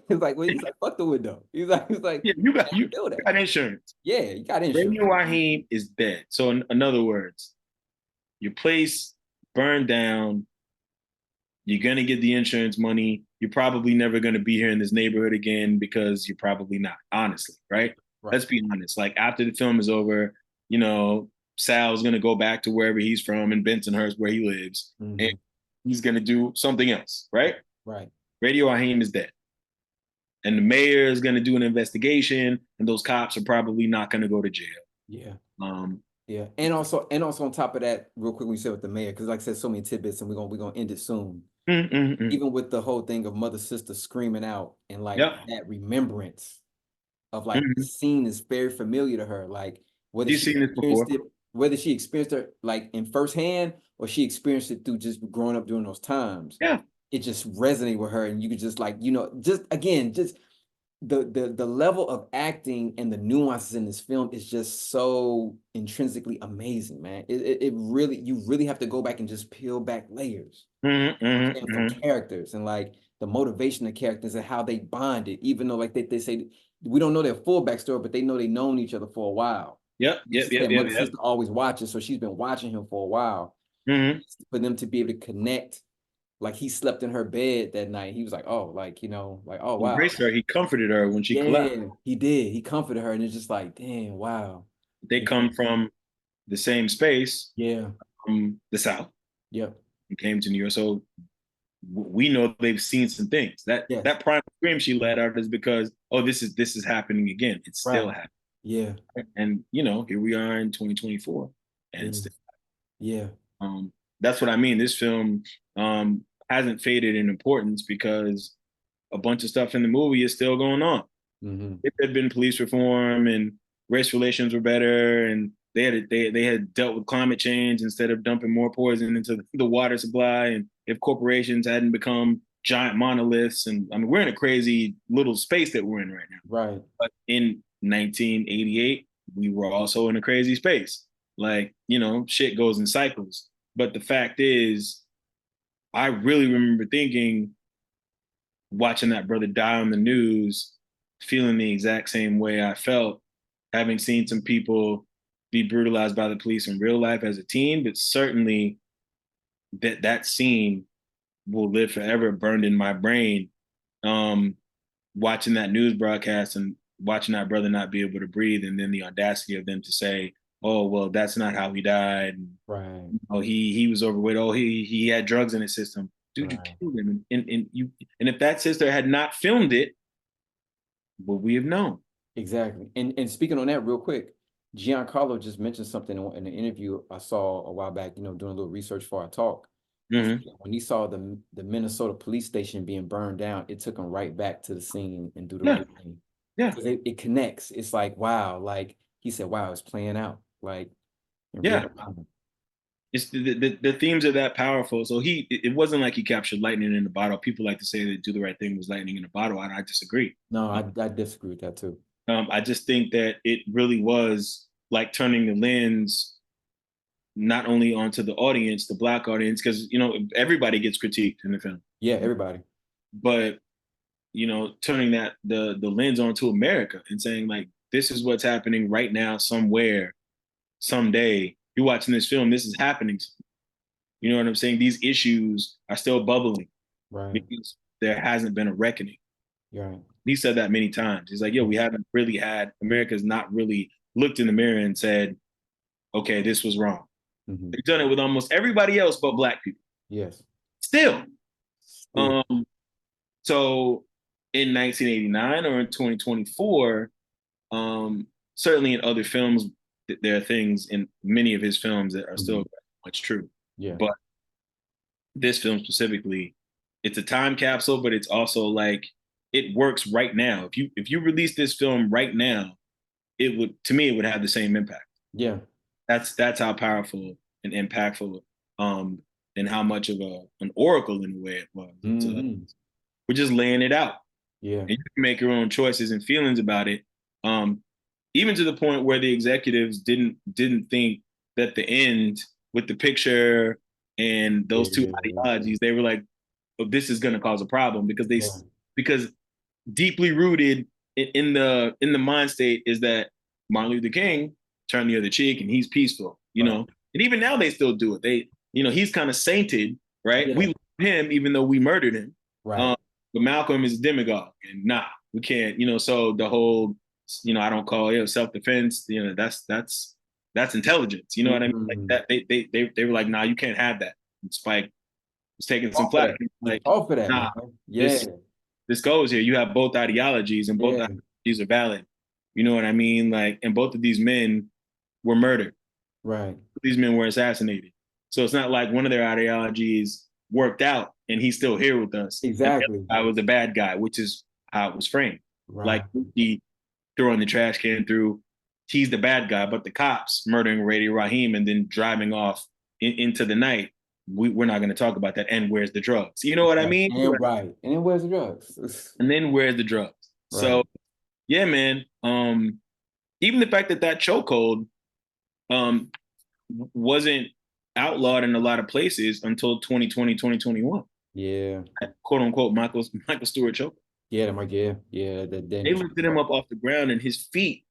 fuck the window. He's like, yeah, you feel that. got insurance. Yeah, you got insurance. Radio Raheem is dead. So in other words, your place burned down. You're gonna get the insurance money. You're probably never gonna be here in this neighborhood again because you're probably not, honestly, right? Right. Let's be honest. Like after the film is over, Sal's gonna go back to wherever he's from in Bensonhurst where he lives, and Hmm. he's gonna do something else, right? Right. Radio Raheem is dead. And the mayor is gonna do an investigation, and those cops are probably not gonna go to jail. Yeah. Um, Yeah. And also on top of that, real quick, we said with the mayor, because like I said, so many tidbits, and we're gonna end it soon. mm, mm, mm. Even with the whole thing of mother sister screaming out and like Yep. that remembrance of like the Mhm. scene is very familiar to her. Like whether You've she seen this experienced before. it, whether she experienced it like in firsthand or she experienced it through just growing up during those times, Yeah. it just resonated with her. And you could just like, just again, just the level of acting and the nuances in this film is just so intrinsically amazing, man. It really, you really have to go back and just peel back layers. Mhm, I'm mhm, saying, from mhm. characters and like the motivation of characters and how they bonded, even though like they say we don't know their full backstory, but they know they've known each other for a while. Yep, She yep, yep, said yep, mother yep. sister always watches, so she's been watching him for a while. Mhm. For them to be able to connect, like he slept in her bed that night. He was like, oh, like, oh wow. Embraced her. He comforted her when she collapsed. Yeah, he did. He comforted her, and it's just like, damn, wow. They come from the same space, Yeah, from the South, yep, and came to New York. So we know they've seen some things. That yes, that prime scream she let out is because, oh, this is happening again. It's still right. happening. Yeah, And here we are in 2024, and yeah, it's still, yeah, um, that's what I mean. This film hasn't faded in importance because a bunch of stuff in the movie is still going on. hmm, If there had been police reform and race relations were better and they had dealt with climate change instead of dumping more poison into the water supply, and if corporations hadn't become giant monoliths, and I mean we're in a crazy little space that we're in right now. right. But in 1988, we were also in a crazy space. Like, shit goes in cycles. But the fact is, I really remember thinking, watching that brother die on the news, feeling the exact same way I felt, having seen some people be brutalized by the police in real life as a teen, but certainly that scene will live forever burned in my brain. Um, Watching that news broadcast and watching that brother not be able to breathe, and then the audacity of them to say, "Oh, well, that's not how he died. And, Right, oh, he was overweight. Oh, he had drugs in his system." Dude, you right. killed him, and if that sister had not filmed it, would we have known? Exactly. And speaking on that real quick, Giancarlo just mentioned something in an interview I saw a while back, doing a little research for our talk. Hmm. When he saw the Minnesota police station being burned down, it took him right back to the scene and do the Yeah, right thing. yeah, Because it connects. It's like, wow, like he said, wow, it's playing out. Like in real yeah. time. It's the themes are that powerful. So it wasn't like he captured lightning in a bottle. People like to say that Do the Right Thing was lightning in a bottle, and I disagree. No, I disagree with that too. I just think that it really was like turning the lens not only onto the audience, the black audience, because everybody gets critiqued in the film, Yeah, everybody. but turning the lens onto America and saying like this is what's happening right now somewhere, someday. You're watching this film, this is happening. You know what I'm saying? These issues are still bubbling Right. because there hasn't been a reckoning. You're right. He said that many times. He's like, yo, we haven't really had, America's not really looked in the mirror and said, okay, this was wrong. Mm-hmm. They've done it with almost everybody else but black people. Yes. Still. Still. Um, so in 1989 or in 2024, certainly in other films, there are things in many of his films that are still much true. Yeah. But this film specifically, it's a time capsule, but it's also like it works right now. If you release this film right now, it would, to me, it would have the same impact. Yeah. That's how powerful and impactful, um, and how much of an oracle in a way it was. Mm-hmm. We're just laying it out, Yeah. and you can make your own choices and feelings about it. Um, Even to the point where the executives didn't think that the end with the picture and those two Yeah. ideologies, they were like, oh, this is going to cause a problem Yeah. because deeply rooted in the mind state is that Martin Luther King turned the other cheek and he's peaceful, Right. and even now they still do it. He's kind of sainted, right? Yeah. We love him even though we murdered him. Right. But Malcolm is a demagogue, and nah, we can't. So the whole, I don't call it self-defense. That's intelligence. You know what I mean? Like Mm-hmm. that. They were like, nah, you can't have that. And Spike was taking some All for flack. that. Like, All for that, nah, man. Yeah. this goes here. You have both ideologies, and both Yeah. ideologies are valid. You know what I mean? Like, and both of these men were murdered. Right. These men were assassinated. So it's not like one of their ideologies worked out and he's still here with us. And the Exactly. other guy was the bad guy, which is how it was framed. Like Right. he throwing the trash can through, he's the bad guy, but the cops murdering Radio Raheem and then driving off into the night. We're not going to talk about that. And where's the drugs? You know what I Right. mean? And right. And then where's the drugs? And then where's the drugs? Right. So yeah, man. Even the fact that chokehold um wasn't outlawed in a lot of places until 2020, 2021. Yeah. Quote unquote Michael Stewart choke. Yeah. Yeah. Yeah. That They then. lifted him up off the ground and his feet,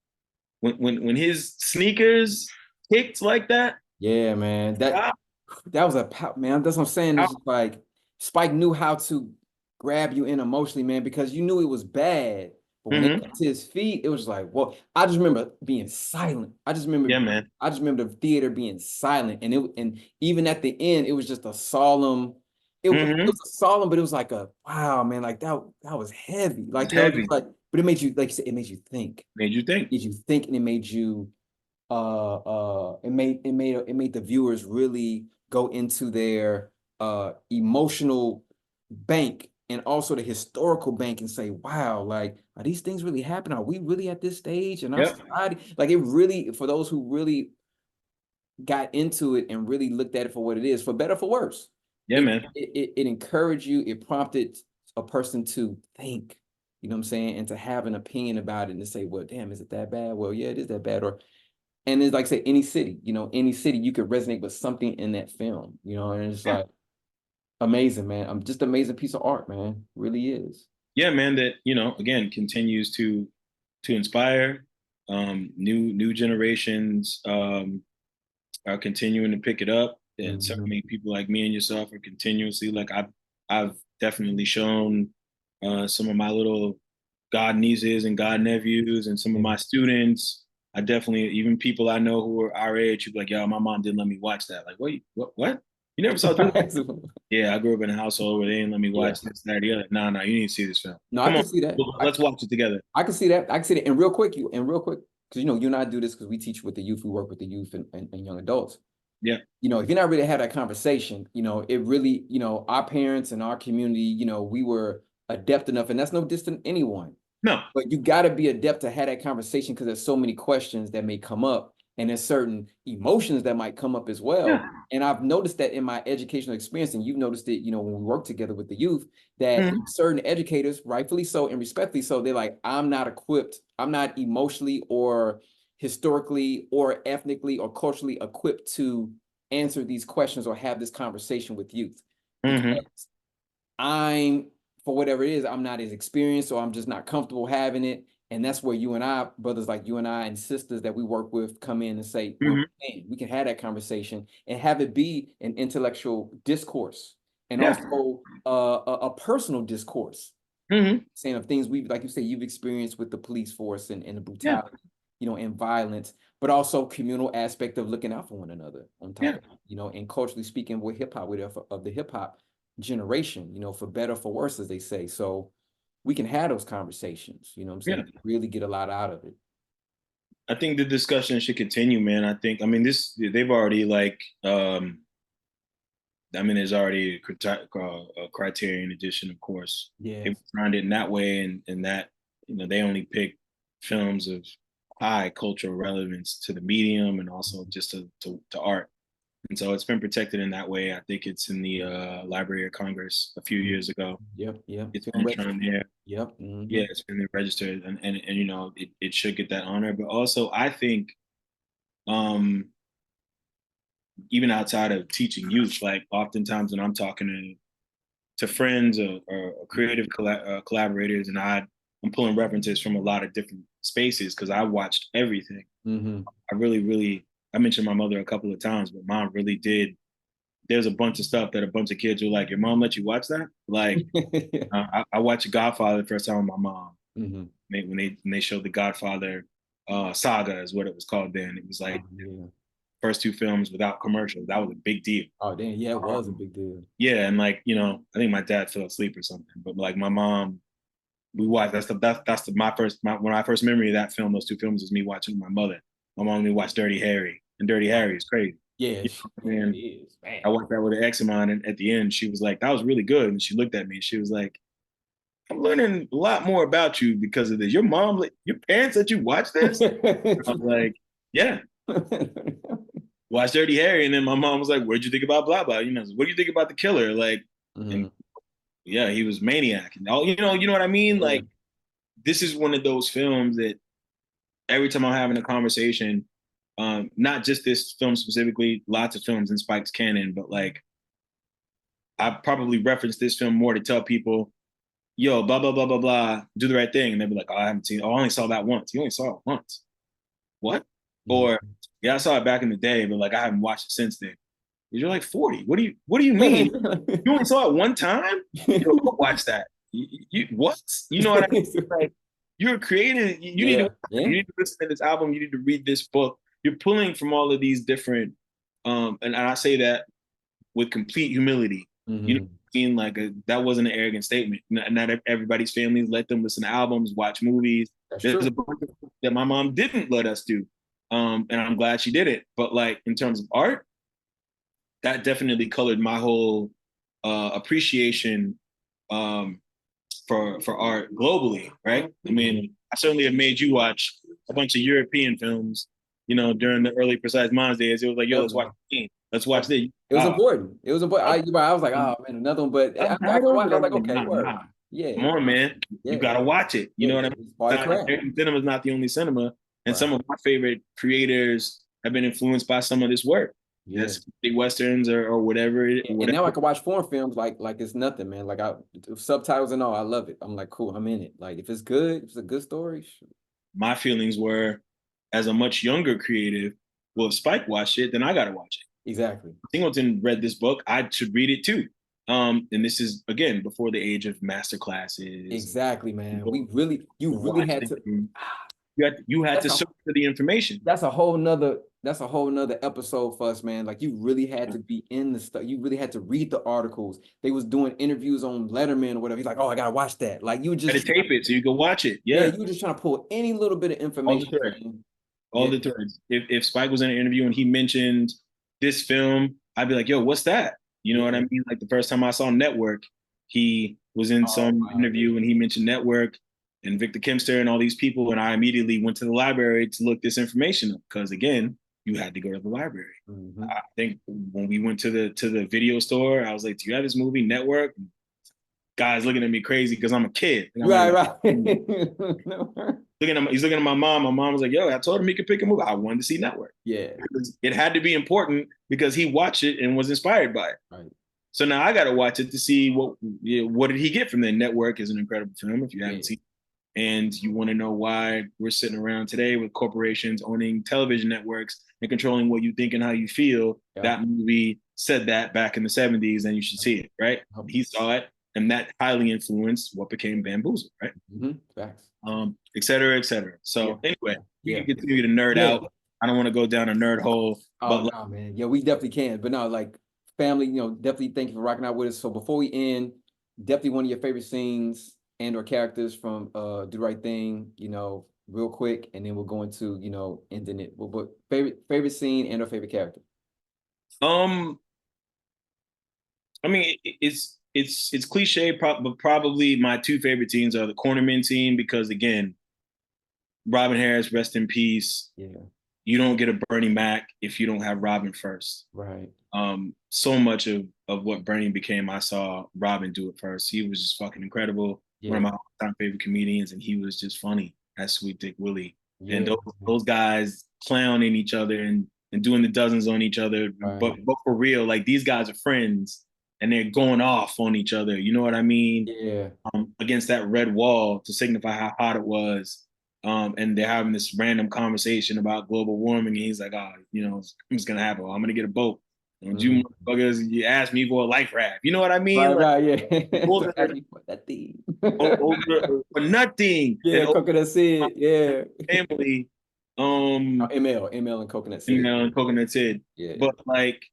when his sneakers kicked like that. Yeah, man. Ah, That was man. That's what I'm saying. It's ah, just like Spike knew how to grab you in emotionally, man, because you knew it was bad. But when it mhm. got to his feet, it was like, well, I just remember being silent. Yeah, man. I just remember the theater being silent. And even at the end, it was just a solemn, it Hmm. was a solemn, but it was like a wow, man, like that was heavy. Like, It's heavy. just like, but it made you, like you said, it made you think. Made you think. It made you think, and it made you it made the viewers really go into their emotional bank and also the historical bank and say, wow, like, are these things really happening? Are we really at this stage in our Yep. society? Like, it really, for those who really got into it and really looked at it for what it is, for better, for worse, Yeah, man. it encouraged you, it prompted a person to think, you know what I'm saying, and to have an opinion about it and to say, well, damn, is it that bad? Well, yeah, it is that bad. Or and it's like say any city, any city you could resonate with something in that film, and it's Yeah. like amazing, man. I'm just amazing piece of art, man. Really is. Yeah, man. That again continues to inspire. New generations are continuing to pick it up, and Mhm. certainly people like me and yourself are continuously like I've definitely shown some of my little god nieces and god nephews and some of Yeah. my students. I definitely, even people I know who are our age, who'd be like, "Yo, my mom didn't let me watch that." Like, wait, what? You never saw Doom? Yeah, I grew up in a household where they didn't let me Yeah. watch this, that, or the other. Nah, nah, you need to see this film. No, I Come on, can see that. let's watch it together. I can see that. I can see that. And real quick, because you and I do this because we teach with the youth, we work with the youth and young adults. Yeah. You know, if you're not really have that conversation, you know, it really, you know, our parents and our community, you know, we were adept enough, and that's no distant anyone. No. But you got to be adept to have that conversation because there's so many questions that may come up, and there's certain emotions that might come up as well. Yeah. And I've noticed that in my educational experience, and you've noticed it, you know, when we work together with the youth, that Mhm. certain educators, rightfully so and respectfully so, they're like, I'm not equipped, I'm not emotionally or historically or ethnically or culturally equipped to answer these questions or have this conversation with youth Mhm. because I'm, for whatever it is, I'm not as experienced or I'm just not comfortable having it. And that's where you and I, brothers like you and I and sisters that we work with come in and say, well, Mhm. man, we can have that conversation and have it be an intellectual discourse and Yeah. also a personal discourse, Mhm. saying of things we, like you say, you've experienced with the police force and the Yeah. brutality, you know, and violence, but also communal aspect of looking out for one another on top Yeah. of, you know, and culturally speaking, with hip hop, with of the hip hop generation, you know, for better, for worse, as they say. So we can have those conversations, you know what I'm Yeah. saying? Really get a lot out of it. I think the discussion should continue, man. I mean, they've already like, I mean, there's already a criterion edition, of course. Yeah. They found it in that way, and that, you know, they only pick films of high cultural relevance to the medium and also just to art. And so it's been protected in that way. I think it's in the Library of Congress a few years ago. Yep. Yep. It's Film been shown registered. there. Yep. Yeah, it's been registered, and you know, it should get that honor. But also, I think, um, even outside of teaching youth, like oftentimes when I'm talking to friends or creative collaborators, and I'm pulling references from a lot of different spaces because I watched everything. Mm-hmm. I really, really, I mentioned my mother a couple of times, but mom really did. There's a bunch of stuff that a bunch of kids were like, "Your mom let you watch that?" Like, I watched Godfather the first time with my mom. Mm-hmm. When they showed the Godfather saga is what it was called then. It was like Yeah. first two films without commercials. That was a big deal. Oh, damn. Yeah, it was a Um, big deal. yeah, and like, you know, I think my dad fell asleep or something, but like my mom, we watched. When I first memory of that film. Those two films was me watching with my mother. My mom made me watch Dirty Harry, and Dirty Harry is crazy. Yeah, You know, man, it and is, man. I watched that with an ex of mine, and at the end, she was like, "That was really good." And she looked at me, and she was like, "I'm learning a lot more about you because of this. Your parents let you watch this?" I was like, "Yeah, watch Dirty Harry." And then my mom was like, "What'd you think about blah blah?" You know, what do you think about the killer? Like, and Mhm. yeah, he was maniac, and all, you know what I mean? Yeah. Like, this is one of those films that every time I'm having a conversation, not just this film specifically, lots of films in Spike's canon, but like I probably reference this film more to tell people, yo, blah blah blah blah blah, do the right thing, and they'll be like, oh, I haven't seen it. Oh, I only saw that once. You only saw it once. What? Or Mhm. yeah, I saw it back in the day, but like I haven't watched it since then. You're like 40. What do you mean? You only saw it one time? You don't watch that. You what? You know what I mean? Like, you're creating. Yeah, yeah. You need to listen to this album. You need to read this book. You're pulling from all of these different. And I say that with complete humility. You know Mhm. what I mean? Like that wasn't an arrogant statement. Not everybody's families let them listen to albums, watch movies. That's There's a true. bunch of stuff that my mom didn't let us do. And I'm glad she did it. But like in terms of art, that definitely colored my whole appreciation um, for art globally, right? I mean, I certainly have made you watch a bunch of European films, you know, during the early Precise Minds days. It was like, yo, let's watch Definitely. the scene. Let's watch this. It was Oh, important. It was important. I was like, oh man, another one. But after a subtitles? while, I was like, okay, Nah, word. nah. Yeah, Come on, man. You yeah, gotta watch it. You yeah. know what I It's part of the mean? craft. American cinema is not the only cinema, and Right. some of my favorite creators have been influenced by some of this work. Yeah. That's big westerns or whatever. And Whatever. now I can watch foreign films like it's nothing, man. Like I subtitles and all, I love it. I'm like, cool, I'm in it. Like if it's good, if it's a good story, sure. My feelings were, as a much younger creative, well, if Spike watched it, then I gotta watch it. Exactly. Singleton read this book, I should read it too. And this is again before the age of master classes. Exactly, man. People You really had watching. to. You had That's to a search for the information. that's a whole nother episode for us, man. Like you really had to be in the stuff. You really had to read the articles. They was doing interviews on Letterman or whatever. He's like, oh, I gotta watch that. Like you were You had just to tape it so you could watch it. yeah, Yeah, you were just trying to pull any little bit of all the information, threads. man. All Yeah. the threads. If Spike was in an interview and he mentioned this film, I'd be like, yo, what's that? You know what I mean? Like the first time I saw Network, he was in some interview and he mentioned Network and Victor Kimster and all these people. And I immediately went to the library to look this information up because again, you had to go to the library. I think when we went to the video store, I was like, do you have this movie, Network? Guys looking at me crazy because I'm a kid. Right. He's looking at my mom. My mom was like, yo, I told him he could pick a movie. I wanted to see Network. Yeah. It had to be important because he watched it and was inspired by it. Right. So now I got to watch it to see what did he get from that. Network is an incredible film if you haven't seen it. And you want to know why we're sitting around today with corporations owning television networks and controlling what you think and how you feel. That movie said that back in the 70s, and you should see it, right? He saw it, and that highly influenced what became Bamboozle, right? Facts. Et cetera, et cetera. So anyway, we can continue to nerd out. I don't want to go down a nerd hole. Oh, no, man. Yeah, we definitely can. But no, like family, definitely thank you for rocking out with us. So before we end, definitely one of your favorite scenes and or characters from Do the Right Thing, real quick, and then we'll go into, ending it. But favorite scene and or favorite character. I mean, it's cliche, but probably my two favorite scenes are the cornerman scene because again, Robin Harris, rest in peace. Yeah. You don't get a Bernie Mac if you don't have Robin first. Right. So much of what Bernie became, I saw Robin do it first. He was just fucking incredible. One of my all-time favorite comedians, and he was just funny as Sweet Dick Willie. And those guys clowning each other and doing the dozens on each other, but for real, like these guys are friends and they're going off on each other. You know what I mean? Yeah. Against that red wall to signify how hot it was. And they're having this random conversation about global warming, and he's like, it's gonna happen. I'm gonna get a boat. And you motherfuckers, you asked me for a life raft. You know what I mean? Right, yeah. For that thing. For nothing. Yeah, and coconut seed. Yeah. Family. ML and coconut seed. ML and coconut seed. Yeah. But like,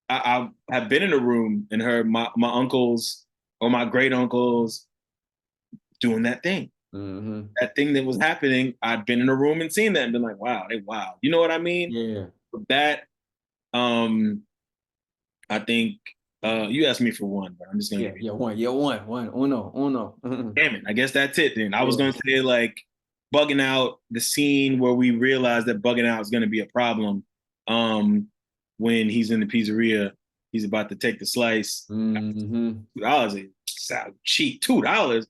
I have been in a room and heard my uncles or my great uncles doing that thing. That thing that was happening, I've been in a room and seen that and been like, wow, they wild. You know what I mean? Yeah. But that, I think you asked me for one, but I'm just gonna give you one. Uno. Damn it. I guess that's it then. I was gonna say like bugging out, the scene where we realized that bugging out is gonna be a problem. When he's in the pizzeria, he's about to take the slice. $2 sound cheap. $2.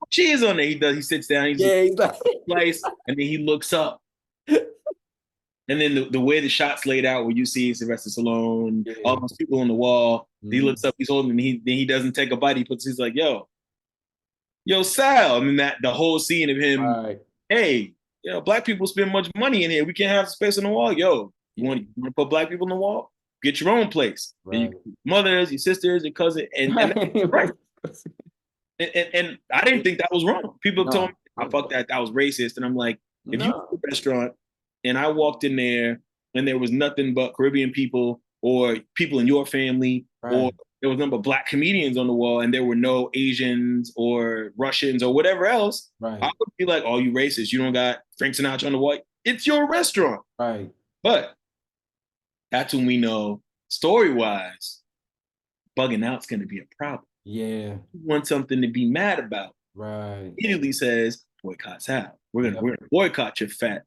Cheese on there. He sits down, he's like slice, and then he looks up. And then the way the shot's laid out, where you see Sylvester Stallone, all those people on the wall, he looks up, he's holding, and he doesn't take a bite. He's like, yo, Sal. I mean, the whole scene of him, hey, black people spend much money in here. We can't have space on the wall. Yo, you want to put black people on the wall? Get your own place. And your mothers, your sisters, your cousin, and right. And I didn't think that was wrong. People told me, I fuck that was racist. And I'm like, if you go to a restaurant and I walked in there and there was nothing but Caribbean people or people in your family, or there was nothing but black comedians on the wall and there were no Asians or Russians or whatever else, I would be like, oh, you racist. You don't got Frank Sinatra on the wall. It's your restaurant. Right. But that's when we know, story-wise, bugging out's going to be a problem. Yeah. You want something to be mad about. Right. Immediately says, boycott Sal. We're gonna boycott your fat.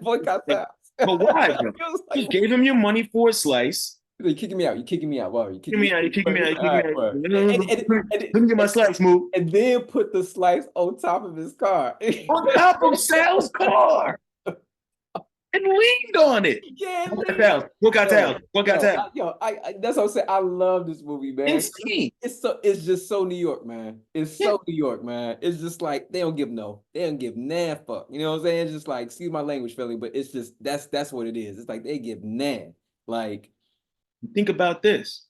Boycott Sal. But why, bro? You gave him your money for a slice. You're kicking me out. Wow, you're kicking me out. Let me get my slice, move. And then put the slice on top of his car. On top of Sal's car. And leaned on it. Yeah, boycott Sal. That's what I'm saying. I love this movie, man. Insane. It's just so New York, man. It's so New York, man. It's just like they don't give nah fuck. You know what I'm saying? It's just like, excuse my language, Philly, but it's just that's what it is. It's like they give nah. Like, think about this.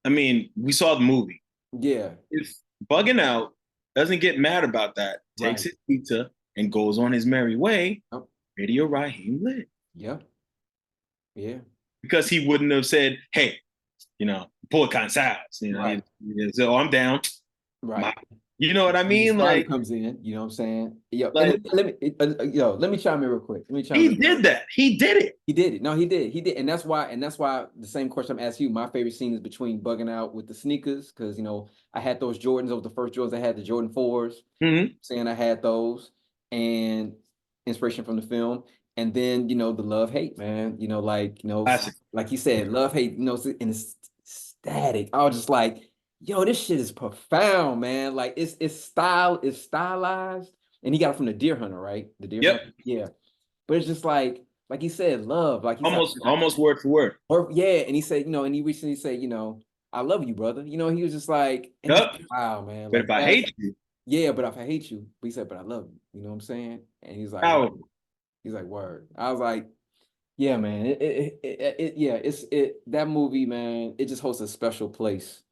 I mean, we saw the movie. Yeah. If bugging out doesn't get mad about that, takes his pizza and goes on his merry way, Radio Raheem lit. Yeah. Because he wouldn't have said, hey, boycott Sal's. So I'm down. Right. You know what I When the mean? sperm Like, comes in, you know what I'm saying? Yo, and like let me chime in real quick. Let me chime he in. did that. He did it. He did it. No, he did. He did. And that's why the same question I'm asking you. My favorite scene is between bugging out with the sneakers, because I had those Jordans, those were the first Jordans I had, the Jordan 4s. Mm-hmm. Saying I had those and inspiration from the film. And then, the love hate, man. Classic. Like he said, love hate, and it's static. I was just like, yo, this shit is profound, man. Like it's stylized. And he got it from the Deer Hunter, right? The Deer Yep. Hunter. Yeah. But it's just like he said, love. Like he's like, Almost word for word. or yeah, and he said, and he recently said, I love you, brother. He was just like, and it's Yep. wow, man, But like if I that. hate you, Yeah, but if I hate you, but he said, but I love you. You know what I'm saying? And he's like, word. how He's like, word. I was like, yeah, man. Yeah, that movie, man. It just holds a special place,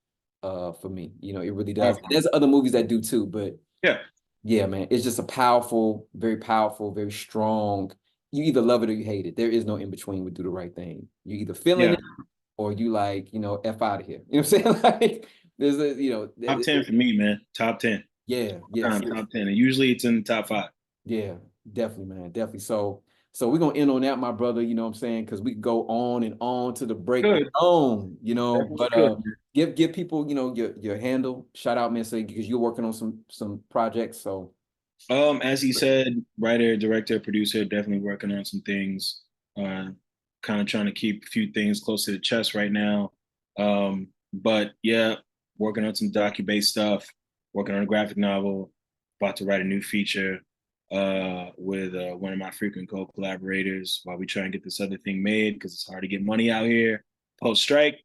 for me. It really does. There's other movies that do too, but yeah. yeah, man. It's just a powerful, very strong. You either love it or you hate it. There is no in between with Do the Right Thing. You either feeling Yeah. it or you like, F out of here. You know what I'm saying? Like, there's Top 10 for me, man. Top 10. yeah, yes. Top 10. And usually it's in the top 5. Yeah, definitely, man. Definitely. So we're gonna end on that, my brother, you know what I'm saying? Because we could go on and on to the Good. breakdown, Definitely but good. give people, your handle, shout out, man, say because you're working on some projects. So As he said, writer, director, producer, definitely working on some things. Kind of trying to keep a few things close to the chest right now. But yeah, working on some docu-based stuff, working on a graphic novel, about to write a new feature with one of my frequent co-collaborators while we try and get this other thing made because it's hard to get money out here post-strike.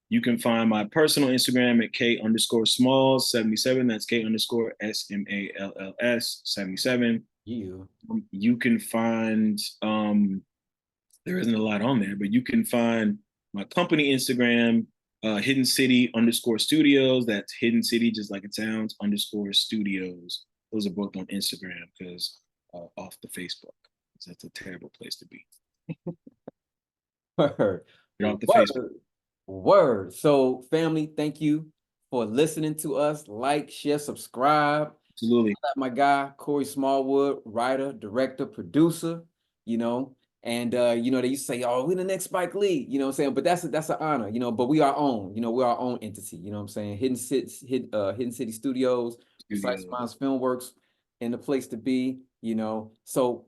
You can find my personal Instagram at K_Smalls77. That's K_SMALLS77. yeah. You can find, there isn't a lot on there, but you can find my company Instagram, Hidden City_Studios. That's Hidden City, just like it sounds, _studios. Those are both on Instagram because off the Facebook. That's a terrible place to be. Word. Get off the Facebook. Word. Word. So, family, thank you for listening to us. Like, share, subscribe. Absolutely. My guy, Korey Smallwood, writer, director, producer, you know. And they used to say, oh, we the next Spike Lee, you know what I'm saying? But that's an honor, but we our own, we're our own entity, you know what I'm saying? Hidden City Studios, Precise Studios. Minds Filmworks, and the place to be. So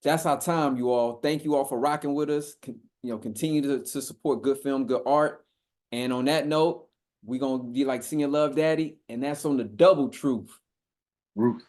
that's our time, you all. Thank you all for rocking with us. Continue to support good film, good art. And on that note, we're gonna be like singing Love Daddy, and that's on the double truth. Ruth.